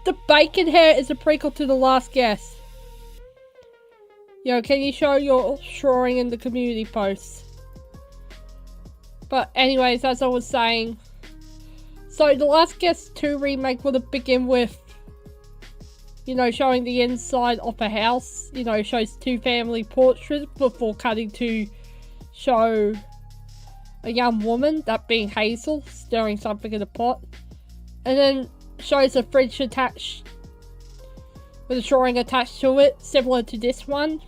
the bacon hair is a prequel to The Last Guest. Yo, can you show your drawing in the community post? But anyways, as I was saying, so The Last Guest 2 remake would have begun with, you know, showing the inside of a house. You know, shows two family portraits before cutting to show a young woman, that being Hazel, stirring something in a pot. And then shows a fridge attached, with a drawing attached to it, similar to this one.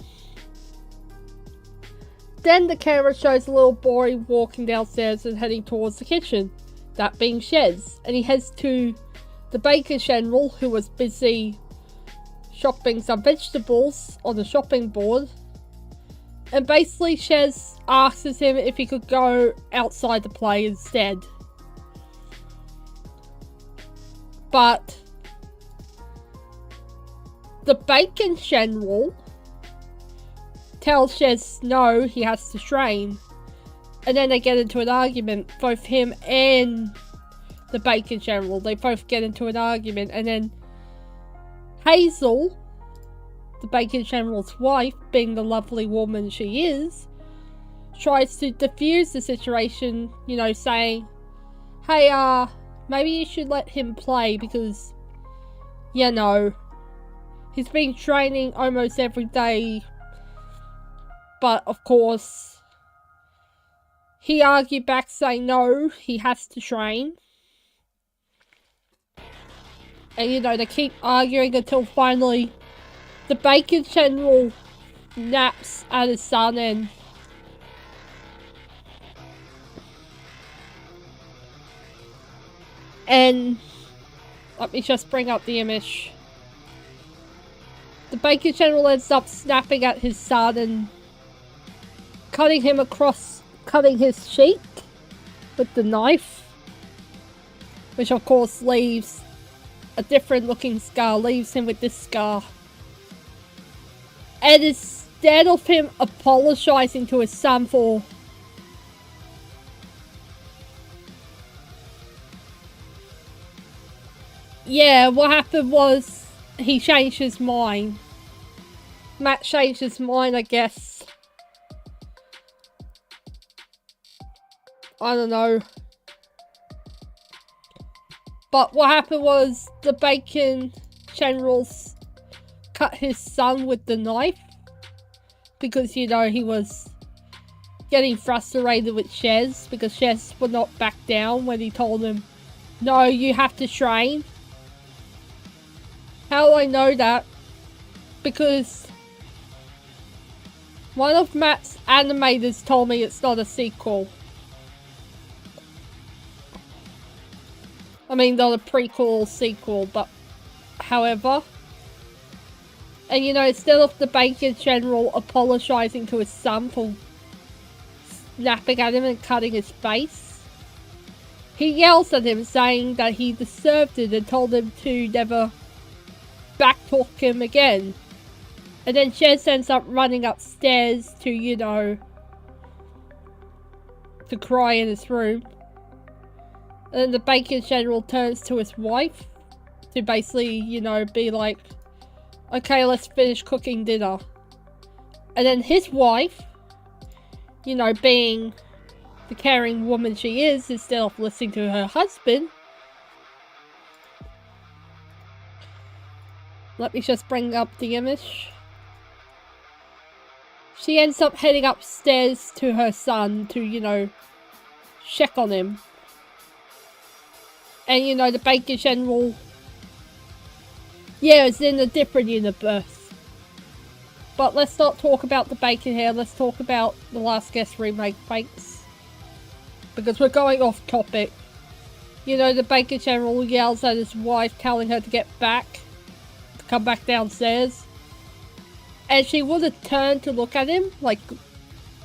Then the camera shows a little boy walking downstairs and heading towards the kitchen, that being Shez. And he heads to the baker general, who was busy shopping some vegetables on the shopping board. And basically Shez asks him if he could go outside to play instead. But the bacon general tells Shez no, he has to train. And then they get into an argument, both him and the bacon general. They both get into an argument, and then Hazel, the bacon general's wife, being the lovely woman she is, tries to defuse the situation, you know, saying, hey, maybe you should let him play because, you know, he's been training almost every day. But, of course, he argued back saying no, he has to train. And, you know, they keep arguing until finally the bacon general naps at his son and let me just bring up the image. The bacon general ends up snapping at his son and cutting his cheek with the knife, which of course leaves a different looking scar, leaves him with this scar. And instead of him apologizing to his son for what happened was he changed his mind. Matt changed his mind, I guess. I don't know. But what happened was the bacon generals cut his son with the knife because, you know, he was getting frustrated with Shez because Shez would not back down when he told him, no, you have to train. How do I know that? Because one of Matt's animators told me it's not a sequel. I mean, not a prequel or sequel, but however. And, you know, instead of the bacon general apologizing to his son for snapping at him and cutting his face, he yells at him saying that he deserved it and told him to never backtalk him again. And then Shez ends up running upstairs to, you know, to cry in his room. And then the baker general turns to his wife to basically, you know, be like, okay, let's finish cooking dinner. And then his wife, you know, being the caring woman she is, instead of listening to her husband, let me just bring up the image. She ends up heading upstairs to her son to, you know, check on him. And, you know, the baker general, yeah, it's in a different universe. But let's not talk about the baker here, let's talk about The Last Guest Remake, thanks. Because we're going off topic. You know, the baker general yells at his wife, telling her to get back, to come back downstairs. And she would have turned to look at him, like,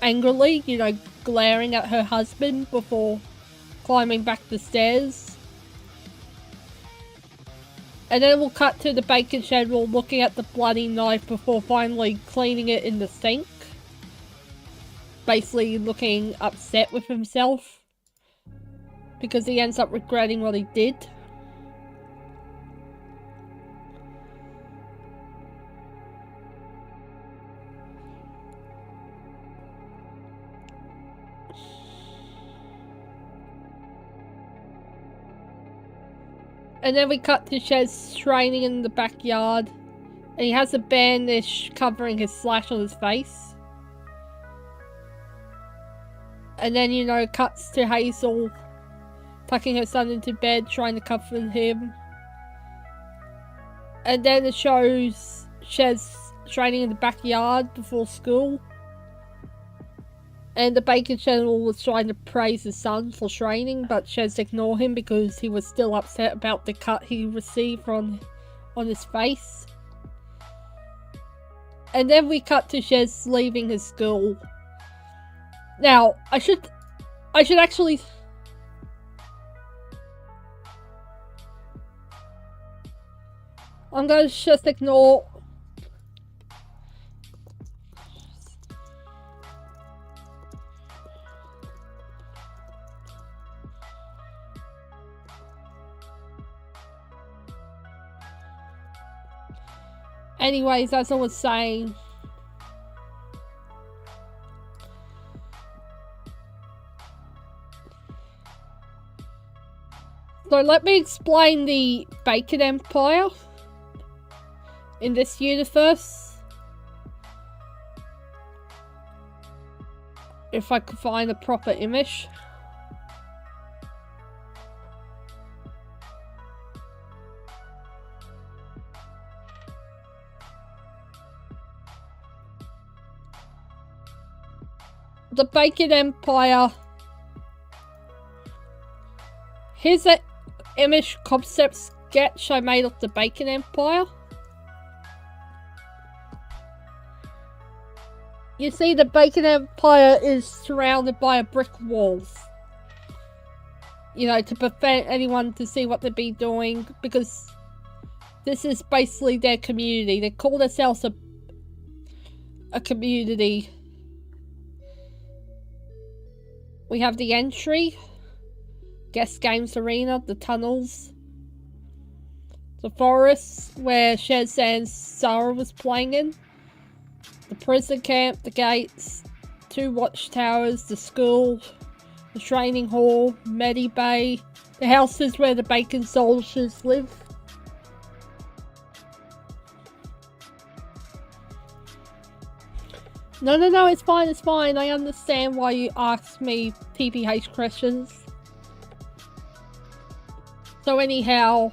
angrily, you know, glaring at her husband before climbing back the stairs. And then we'll cut to the baker general looking at the bloody knife before finally cleaning it in the sink. Basically looking upset with himself. Because he ends up regretting what he did. And then we cut to Shez training in the backyard. And he has a bandage covering his slash on his face. And then, you know, cuts to Hazel tucking her son into bed, trying to comfort him. And then it shows Shez training in the backyard before school. And the baker general was trying to praise his son for training, but Shez ignored him because he was still upset about the cut he received on his face. And then we cut to Shez leaving his school. Now, I should actually... I'm going to just ignore... Anyways, as I was saying, so let me explain the Bacon Empire in this universe. If I could find a proper image. The Bacon Empire. Here's an image concept sketch I made of the Bacon Empire. You see, the Bacon Empire is surrounded by a brick walls. You know, to prevent anyone to see what they'd be doing, because this is basically their community. They call themselves a community. We have the entry, guest games arena, the tunnels, the forest where Shez and Sarah was playing in, the prison camp, the gates, 2 watchtowers, the school, the training hall, Medi Bay, the houses where the Bacon soldiers live. No, it's fine. I understand why you asked me TPH questions. So anyhow,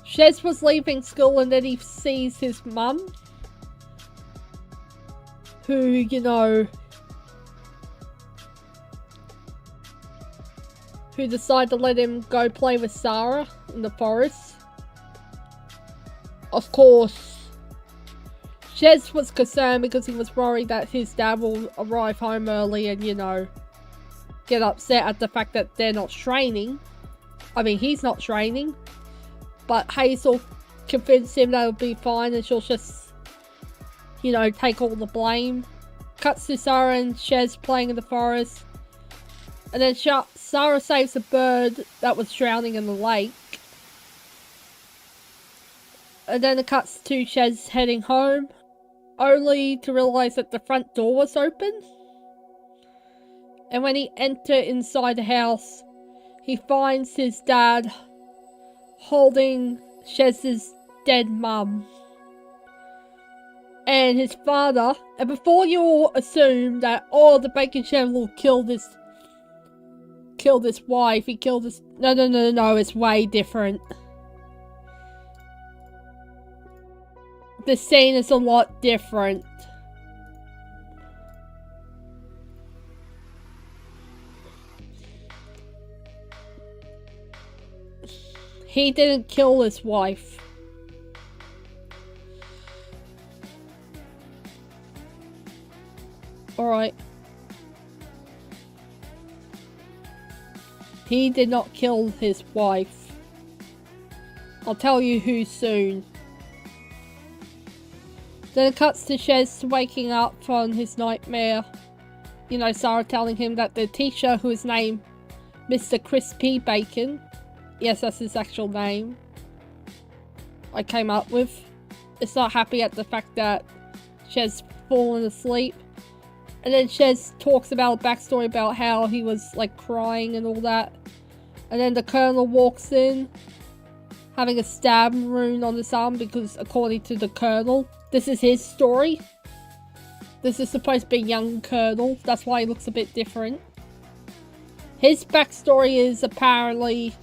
Shez was leaving school and then he sees his mum, who, you know, who decided to let him go play with Sarah in the forest. Of course, Shez was concerned because he was worried that his dad will arrive home early and, you know, get upset at the fact that they're not training. I mean, he's not training. But Hazel convince him that it'll be fine and she'll just, you know, take all the blame. Cuts to Sarah and Shez playing in the forest. And then Sarah saves a bird that was drowning in the lake. And then it cuts to Shez heading home, only to realise that the front door was open. And when he enters inside the house, he finds his dad holding Shez's dead mum. And his father, and before you all assume that, oh, the bacon shed will kill this wife, he killed this, no, it's way different. The scene is a lot different. He didn't kill his wife. Alright. He did not kill his wife. I'll tell you who soon. Then it cuts to Shez waking up from his nightmare. You know, Sarah telling him that the teacher, who is named Mr. Crispy Bacon, yes, that's his actual name, I came up with, is not happy at the fact that Shez fallen asleep. And then Shez talks about a backstory about how he was like crying and all that. And then the Colonel walks in, having a stab wound on his arm because according to the Colonel, this is his story. This is supposed to be young Colonel, that's why he looks a bit different. His backstory is apparently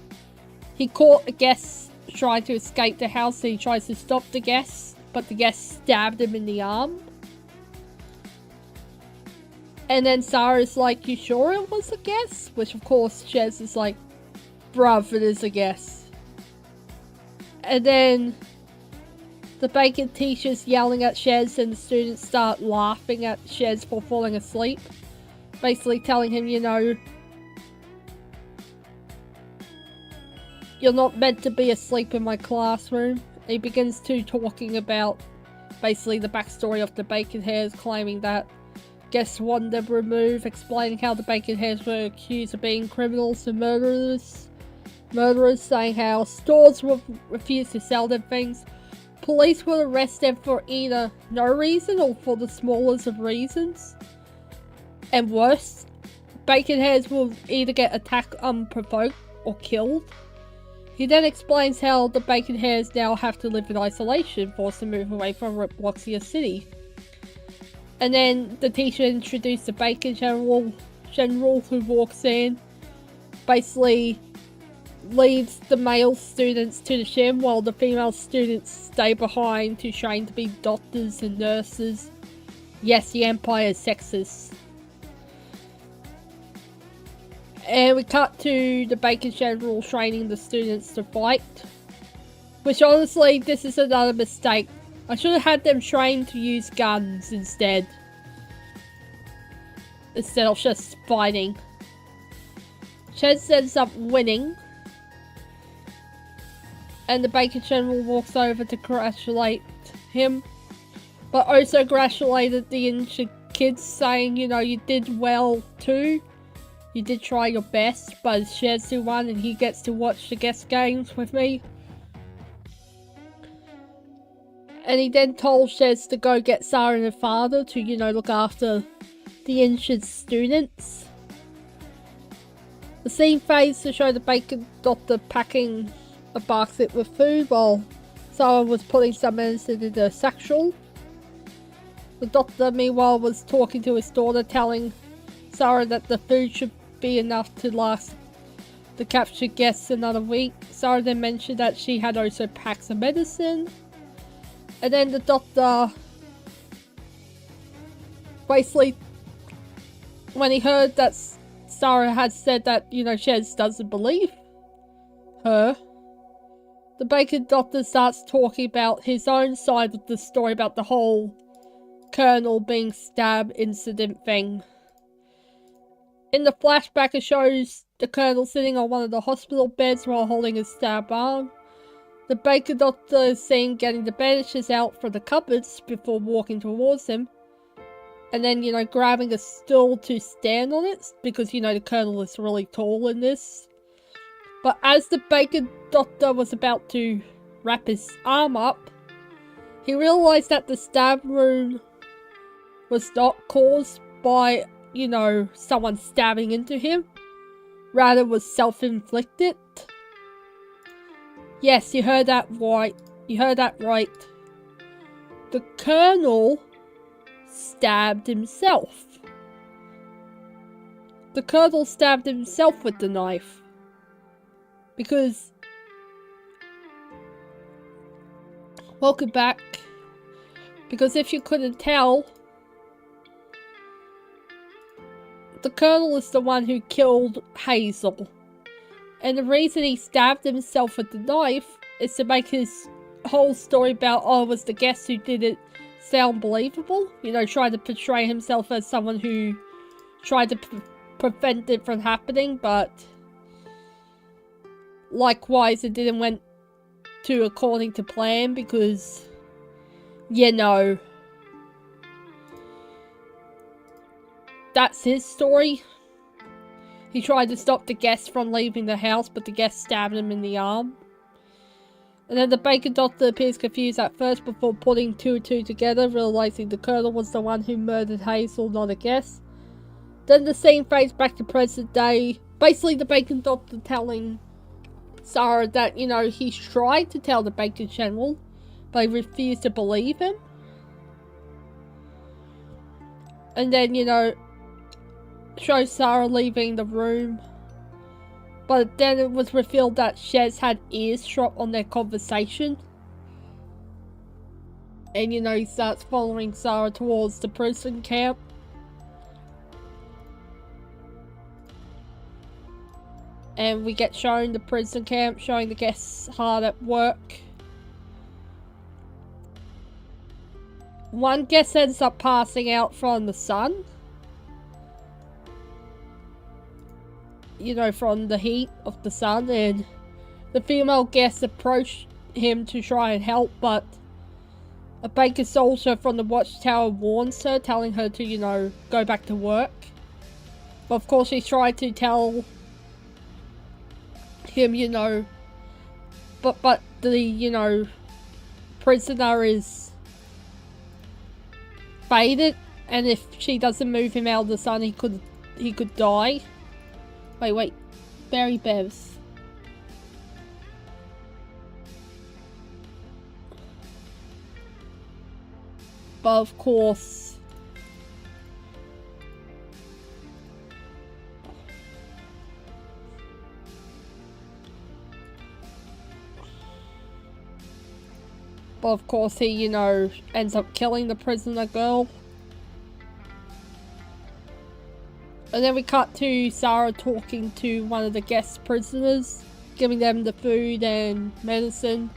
he caught a guest trying to escape the house, so he tries to stop the guest, but the guest stabbed him in the arm. And then Sarah's like, you sure it was a guess? Which of course Shez is like, bruv, it is a guess. And then the bacon teacher's yelling at Shez and the students start laughing at Shez for falling asleep. Basically telling him, you know, you're not meant to be asleep in my classroom. He begins to talking about basically the backstory of the bacon hairs, claiming that guests wanted them removed, explaining how the bacon hairs were accused of being criminals and murderers, saying how stores would refuse to sell them things. Police would arrest them for either no reason or for the smallest of reasons. And worse, bacon hairs will either get attacked unprovoked or killed. He then explains how the bacon hairs now have to live in isolation, forced to move away from Robloxia City. And then the teacher introduced the bacon general who walks in, basically leaves the male students to the gym while the female students stay behind to train to be doctors and nurses. Yes, the Empire is sexist. And we cut to the bacon general training the students to fight. Which honestly, this is another mistake. I should have had them trained to use guns instead of just fighting. Shez ends up winning. And the bacon general walks over to congratulate him. But also congratulated the injured kids, saying, you know, you did well too. You did try your best, but it's Shez who won and he gets to watch the guest games with me. And he then told Shez to go get Sarah and her father to, you know, look after the injured students. The scene fades to show the bacon doctor packing a basket with food while Sarah was putting some medicine into a satchel. The doctor, meanwhile, was talking to his daughter, telling Sarah that the food should be enough to last the captured guests another week. Sarah then mentioned that she had also packed some medicine. And then the doctor, basically, when he heard that Sarah had said that, you know, Shez doesn't believe her, the bacon doctor starts talking about his own side of the story about the whole Colonel being stabbed incident thing. In the flashback, it shows the Colonel sitting on one of the hospital beds while holding his stabbed arm. The baker doctor is seen getting the bandages out from the cupboards before walking towards him. And then, you know, grabbing a stool to stand on it, because, you know, the colonel is really tall in this. But as the baker doctor was about to wrap his arm up, he realized that the stab wound was not caused by, you know, someone stabbing into him. Rather, was self-inflicted. Yes, you heard that right. You heard that right. The colonel stabbed himself. The colonel stabbed himself with the knife. Because... Welcome back. Because if you couldn't tell, the colonel is the one who killed Hazel. And the reason he stabbed himself with the knife is to make his whole story about, oh, it was the guest who did it, sound believable. You know, trying to portray himself as someone who tried to prevent it from happening, but likewise it didn't went to according to plan because, you know, that's his story. He tried to stop the guest from leaving the house, but the guest stabbed him in the arm. And then the baker doctor appears confused at first before putting two and two together, realizing the colonel was the one who murdered Hazel, not a guest. Then the scene fades back to present day. Basically the baker doctor telling Sarah that, you know, he's tried to tell the baker general, but he refused to believe him. And then, you know, shows Sarah leaving the room. But then it was revealed that Shez had eavesdropped on their conversation. And, you know, he starts following Sarah towards the prison camp. And we get shown the prison camp, showing the guests hard at work. One guest ends up passing out from the sun. You know, from the heat of the sun, and the female guest approached him to try and help, but a baker soldier from the watchtower warns her, telling her to, you know, go back to work. But of course she tried to tell him, you know, but the, you know, prisoner is faded, and if she doesn't move him out of the sun, he could die. Wait, Barry Bevs. But of course, he, you know, ends up killing the prisoner girl. And then we cut to Sarah talking to one of the guest prisoners, giving them the food and medicine.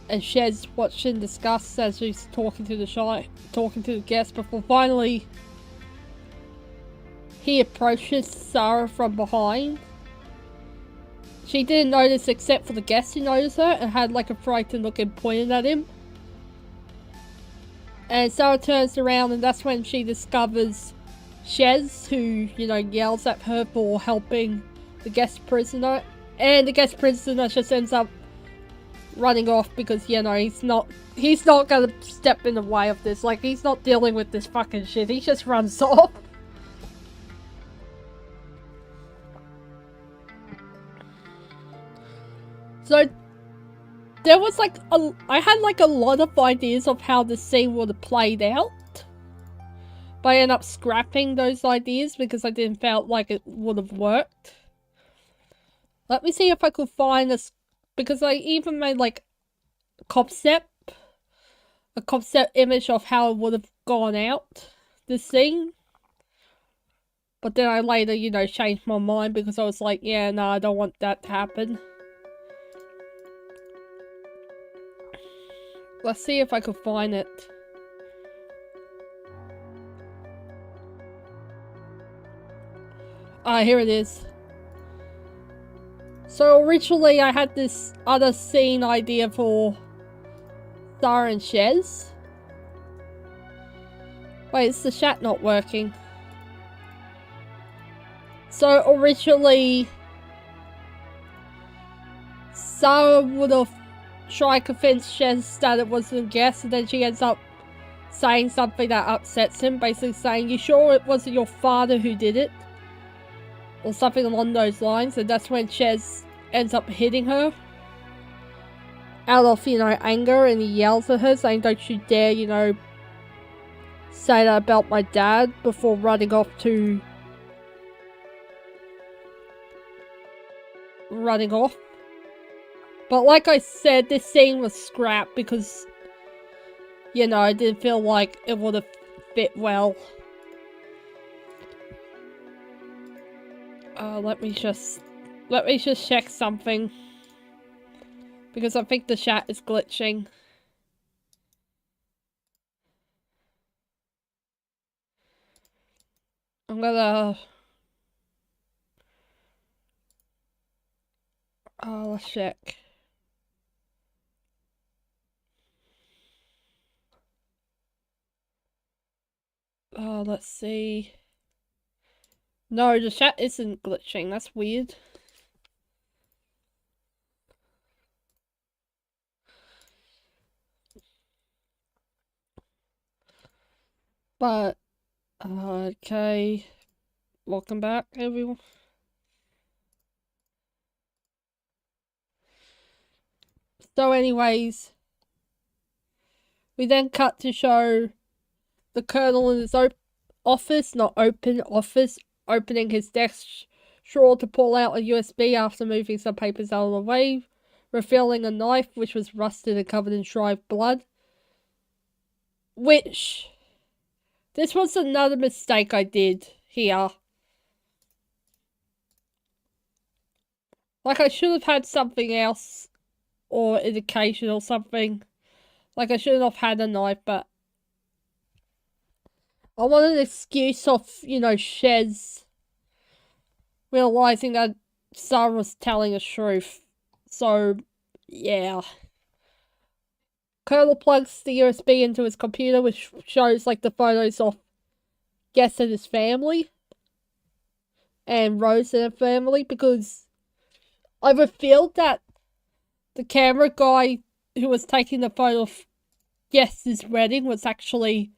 And Shez watching disgust as she's talking to the guest before finally he approaches Sarah from behind. She didn't notice except for the guest who noticed her and had like a frightened look and pointed at him. And Sarah turns around and that's when she discovers Shez, who, you know, yells at her for helping the guest prisoner. And the guest prisoner just ends up running off because, you know, he's not gonna step in the way of this. Like, he's not dealing with this fucking shit. He just runs off. So, there was like, I had like a lot of ideas of how the scene would have played out. But I ended up scrapping those ideas because I didn't feel like it would have worked. Let me see if I could find this, because I even made like a concept image of how it would have gone out, this scene. But then I later, you know, changed my mind because I was like, yeah, no, I don't want that to happen. Let's see if I could find it. Here it is. So originally I had this other scene idea for Sarah and Shez. Wait, is the chat not working? So originally Sarah would have tried to convince Shez that it wasn't a guess, and then she ends up saying something that upsets him, basically saying, "You sure it wasn't your father who did it?" Or something along those lines, and that's when Shez ends up hitting her out of, anger, and he yells at her saying, "Don't you dare, say that about my dad," before running off. But like I said, this scene was scrapped because, I didn't feel like it would have fit well. Let me just check something, because I think the chat is glitching. I'm gonna... let's check. Let's see. No, the chat isn't glitching. That's weird. But, okay. Welcome back, everyone. So anyways, we then cut to show the Colonel in his office, not open office, opening his desk drawer to pull out a USB after moving some papers out of the way, revealing a knife which was rusted and covered in dried blood. Which, this was another mistake I did here. Like, I should have had something else, or indication or something. Like, I shouldn't have had a knife, but I wanted an excuse of, Shez realizing that Sarah was telling the truth. So, yeah. Colonel plugs the USB into his computer, which shows, the photos of Guess and his family. And Rose and her family, because I revealed that the camera guy who was taking the photo of Guess's wedding was actually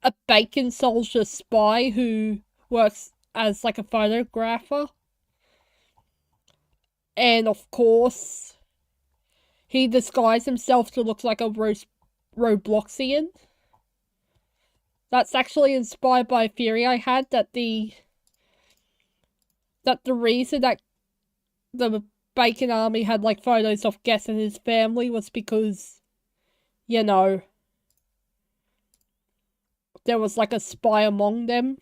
a Bacon soldier spy who works as, a photographer. And, of course, he disguised himself to look like a Robloxian. That's actually inspired by a theory I had that the reason that the Bacon army had, photos of Guess and his family was because, there was, a spy among them.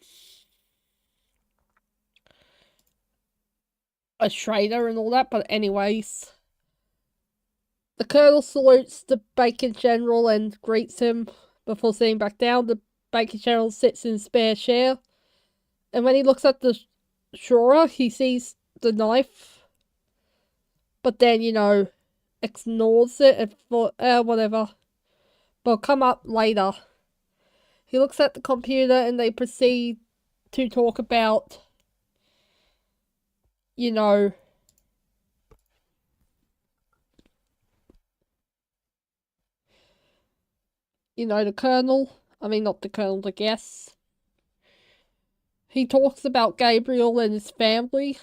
A traitor and all that, but anyways. The Colonel salutes the Bacon General and greets him before sitting back down. The Bacon General sits in a spare chair, and when he looks at the drawer, he sees the knife, but then, ignores it and thought, whatever. But come up later. He looks at the computer and they proceed to talk about, the Colonel. I mean, not the Colonel, the Guess. He talks about Gabriel and his family.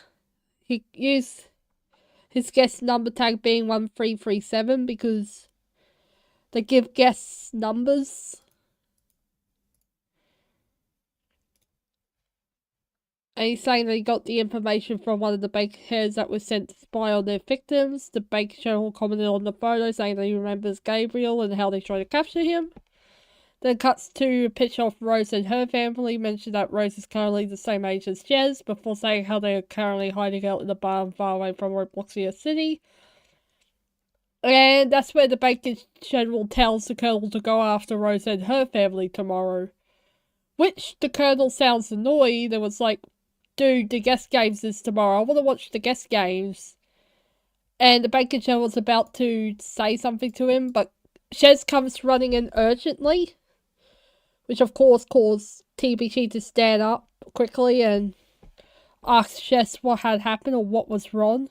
He used his guest number tag being 1337 because they give guests numbers. And he's saying that he got the information from one of the Bakerheads that was sent to spy on their victims. The Baker General commented on the photo, saying that he remembers Gabriel and how they tried to capture him. Then cuts to a picture of Rose and her family, mentioned that Rose is currently the same age as Jez, before saying how they are currently hiding out in a barn far away from Robloxia City. And that's where the Baker General tells the Colonel to go after Rose and her family tomorrow. Which the Colonel sounds annoyed and was like, "Dude, the guest games is tomorrow. I want to watch the guest games." And the banker general's about to say something to him, but Shez comes running in urgently, which of course caused TBG to stand up quickly and ask Shez what had happened or what was wrong.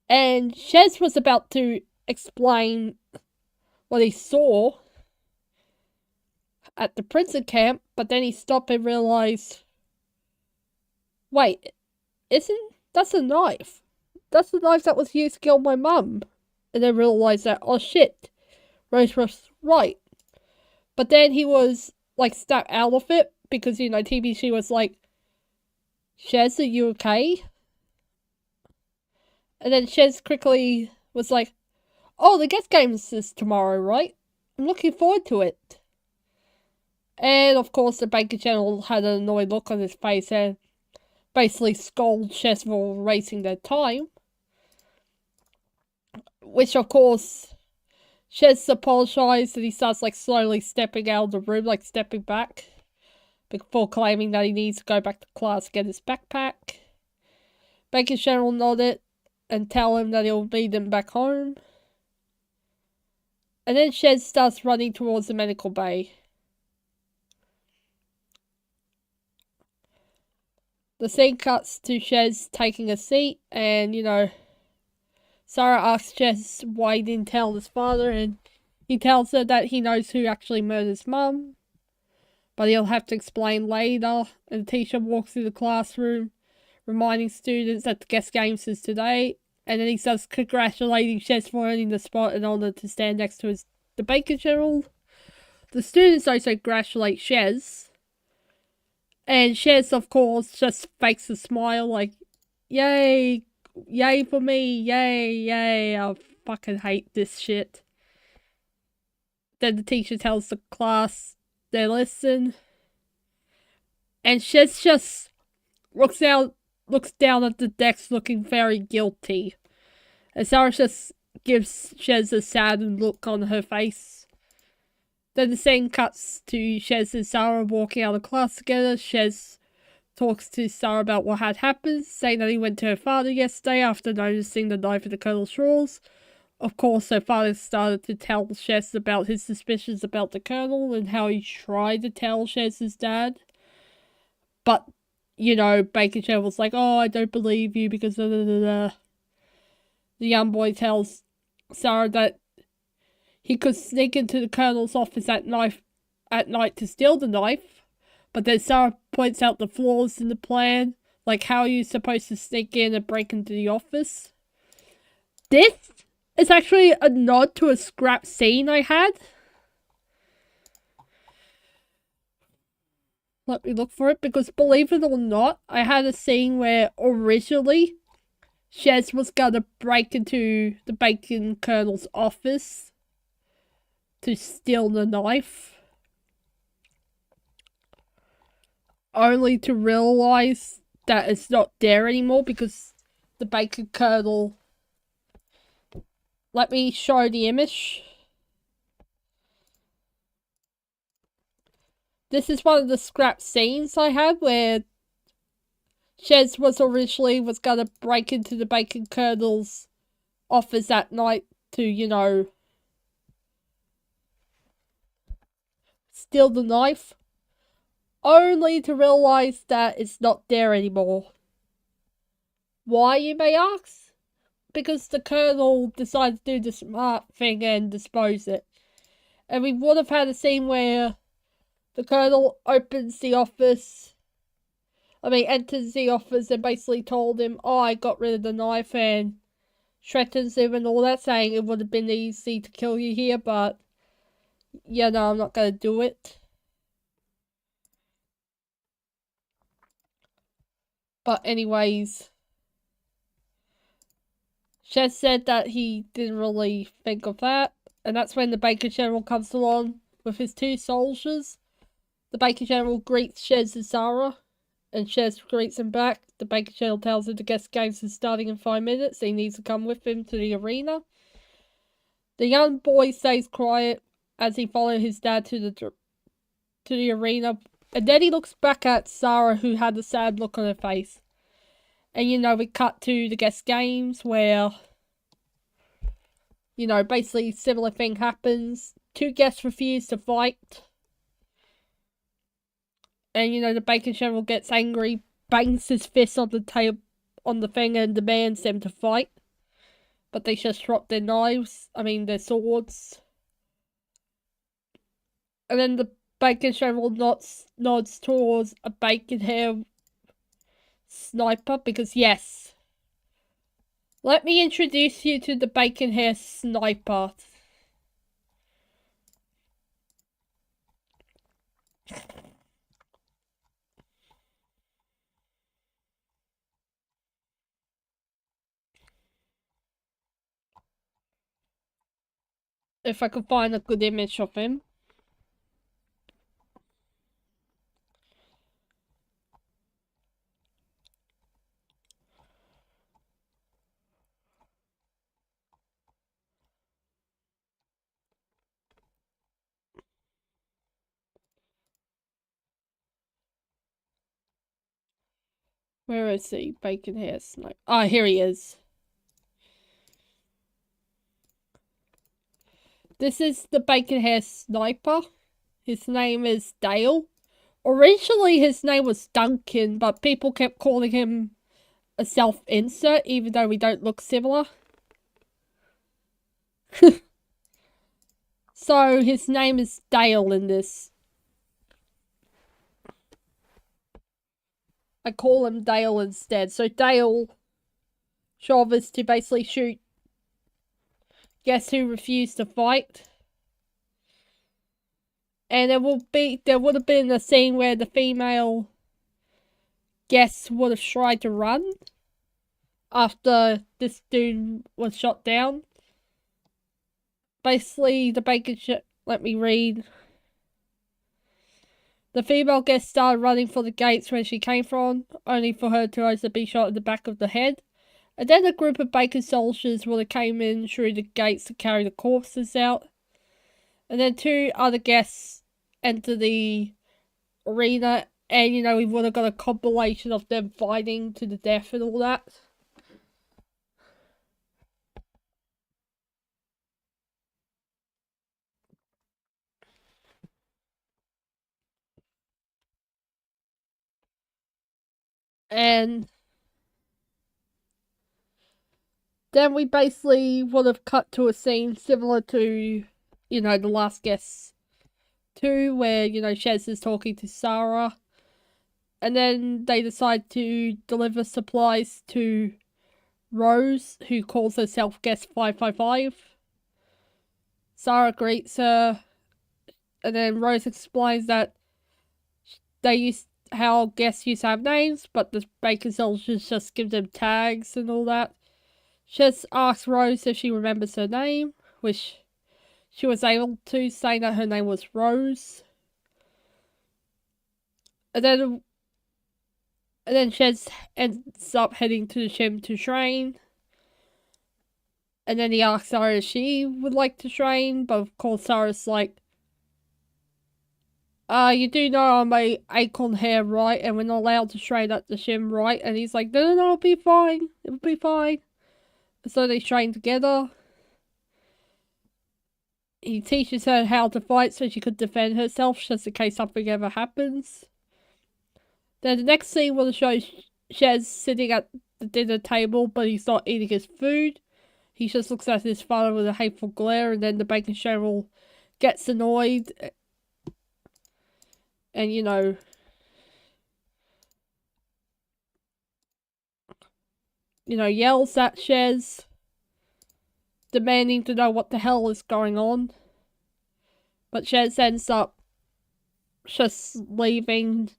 And Shez was about to explain what he saw at the prison camp, but then he stopped and realized, wait, that's a knife? That's the knife that was used to kill my mum. And then realized that, oh shit, Rose was right. But then he was, like, snapped out of it because, you know, TBC was like, Shez, are you okay? And then Shez quickly was like, oh, the guest games is tomorrow, right? I'm looking forward to it. And of course, the banker general had an annoyed look on his face and basically scolded Shez for wasting their time. Which, of course, Shez apologized and he starts, like, slowly stepping out of the room, like, stepping back, before claiming that he needs to go back to class to get his backpack. Banker general nodded and tell him that he'll lead him back home. And then Shez starts running towards the medical bay. The scene cuts to Shez taking a seat, and, you know, Sarah asks Shez why he didn't tell his father, and he tells her that he knows who actually murdered his mum, but he'll have to explain later. And the teacher walks through the classroom, reminding students that the guest games is today, and then he starts congratulating Shez for earning the spot and honor to stand next to the banker general. The students also congratulate Shez, and Shez, of course, just fakes a smile like, yay, yay for me, yay, yay, I fucking hate this shit. Then the teacher tells the class they listen, and Shez just looks down at the desk looking very guilty. And Sarah just gives Shez a sad look on her face. Then the scene cuts to Shez and Sarah walking out of class together. Shez talks to Sarah about what had happened, saying that he went to her father yesterday after noticing the knife in the colonel's drawers. Of course, her father started to tell Shez about his suspicions about the colonel and how he tried to tell Shez's dad. But, you know, Baker Joe was like, oh, I don't believe you because da da da da. The young boy tells Sarah that he could sneak into the colonel's office at night to steal the knife, but then Sarah points out the flaws in the plan, like how are you supposed to sneak in and break into the office. This is actually a nod to a scrap scene I had. Let me look for it, because believe it or not, I had a scene where originally Shez was gonna break into the bacon colonel's office to steal the knife, only to realize that it's not there anymore because the bacon colonel... Let me show the image. This is one of the scrap scenes I had where Shez was gonna break into the bacon colonel's office at night to, you know, steal the knife, only to realize that it's not there anymore. Why, you may ask? Because the colonel decided to do the smart thing and dispose it. And we would have had a scene where the colonel enters the office and basically told him, oh, I got rid of the knife, and threatens him and all that, saying it would have been easy to kill you here, but yeah, no, I'm not gonna do it. But anyways, Shez said that he didn't really think of that, and that's when the Baker General comes along with his two soldiers. The Baker General greets Shez and Sarah, and Shez greets him back. The Baker General tells him the guest games is starting in 5 minutes, so he needs to come with him to the arena. The young boy stays quiet as he follows his dad to the arena, and then he looks back at Sarah, who had a sad look on her face. And, you know, we cut to the guest games where, you know, basically similar thing happens. Two guests refuse to fight. And, you know, the bacon general gets angry, bangs his fist on the table, on the thing, and demands them to fight. But they just drop their their swords. And then the bacon general nods towards a bacon hair sniper because, yes, let me introduce you to the bacon hair sniper. If I could find a good image of him. Where is he? Bacon hair sniper. Ah, here he is. This is the bacon hair sniper. His name is Dale. Originally, his name was Duncan, but people kept calling him a self-insert, even though we don't look similar. So, his name is Dale in this. I call him Dale instead. So, Dale job is to basically shoot guests who refuse to fight. And there would have been a scene where the female guests would have tried to run after this dude was shot down. Basically, the bacon let me read. The female guest started running for the gates where she came from, only for her to also be shot in the back of the head. And then a group of bacon soldiers would have came in through the gates to carry the corpses out. And then two other guests enter the arena, and, you know, we would have got a compilation of them fighting to the death and all that. And then we basically would have cut to a scene similar to, you know, The Last Guest 2, where, you know, Shez is talking to Sarah. And then they decide to deliver supplies to Rose, who calls herself Guest 555. Sarah greets her, and then Rose explains that they used how guests used to have names, but the bacon soldiers just give them tags and all that. Shez asks Rose if she remembers her name, which she was able to, saying that her name was Rose. And then Shez ends up heading to the gym to train. And then he asks Sarah if she would like to train, but of course Sarah's like, you do know I'm a acorn hair, right? And we're not allowed to train at the gym, right? And he's like, no, it'll be fine. It'll be fine. So they train together. He teaches her how to fight so she could defend herself just in case something ever happens. Then the next scene will show Shez sitting at the dinner table, but he's not eating his food. He just looks at his father with a hateful glare, and then the bacon general gets annoyed and, you know, yells at Shez, demanding to know what the hell is going on. But Shez ends up just leaving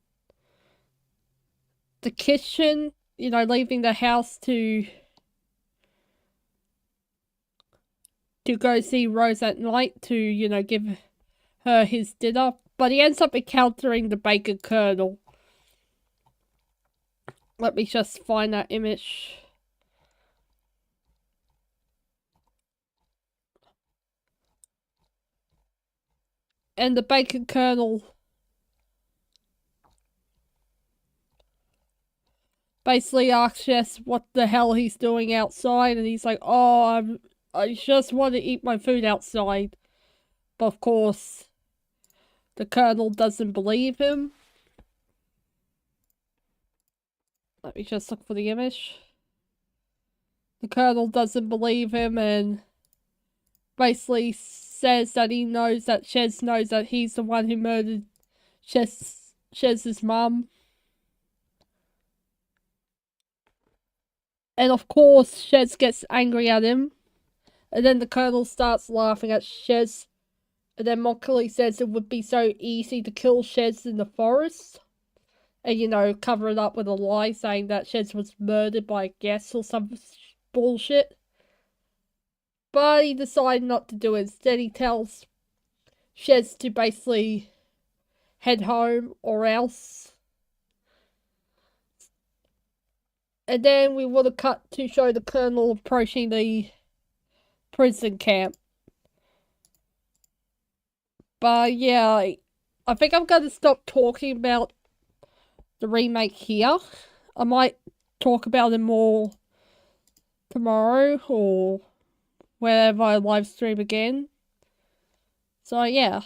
the kitchen, you know, leaving the house to go see Rose at night to, you know, give her his dinner. But he ends up encountering the bacon colonel. Let me just find that image. And the bacon colonel basically asks Jess what the hell he's doing outside, and he's like, oh, I just want to eat my food outside. But of course, the Colonel doesn't believe him. Let me just look for the image. The Colonel doesn't believe him and basically says that he knows that Shez knows that he's the one who murdered Shez's mum. And of course, Shez gets angry at him. And then the Colonel starts laughing at Shez. And then mockingly says it would be so easy to kill Shez in the forest. And, you know, cover it up with a lie saying that Shez was murdered by a guest or some bullshit. But he decided not to do it. Instead, he tells Shez to basically head home or else. And then we would have cut to show the Colonel approaching the prison camp. But yeah, I think I'm going to stop talking about the remake here. I might talk about it more tomorrow or whenever I live stream again. So yeah.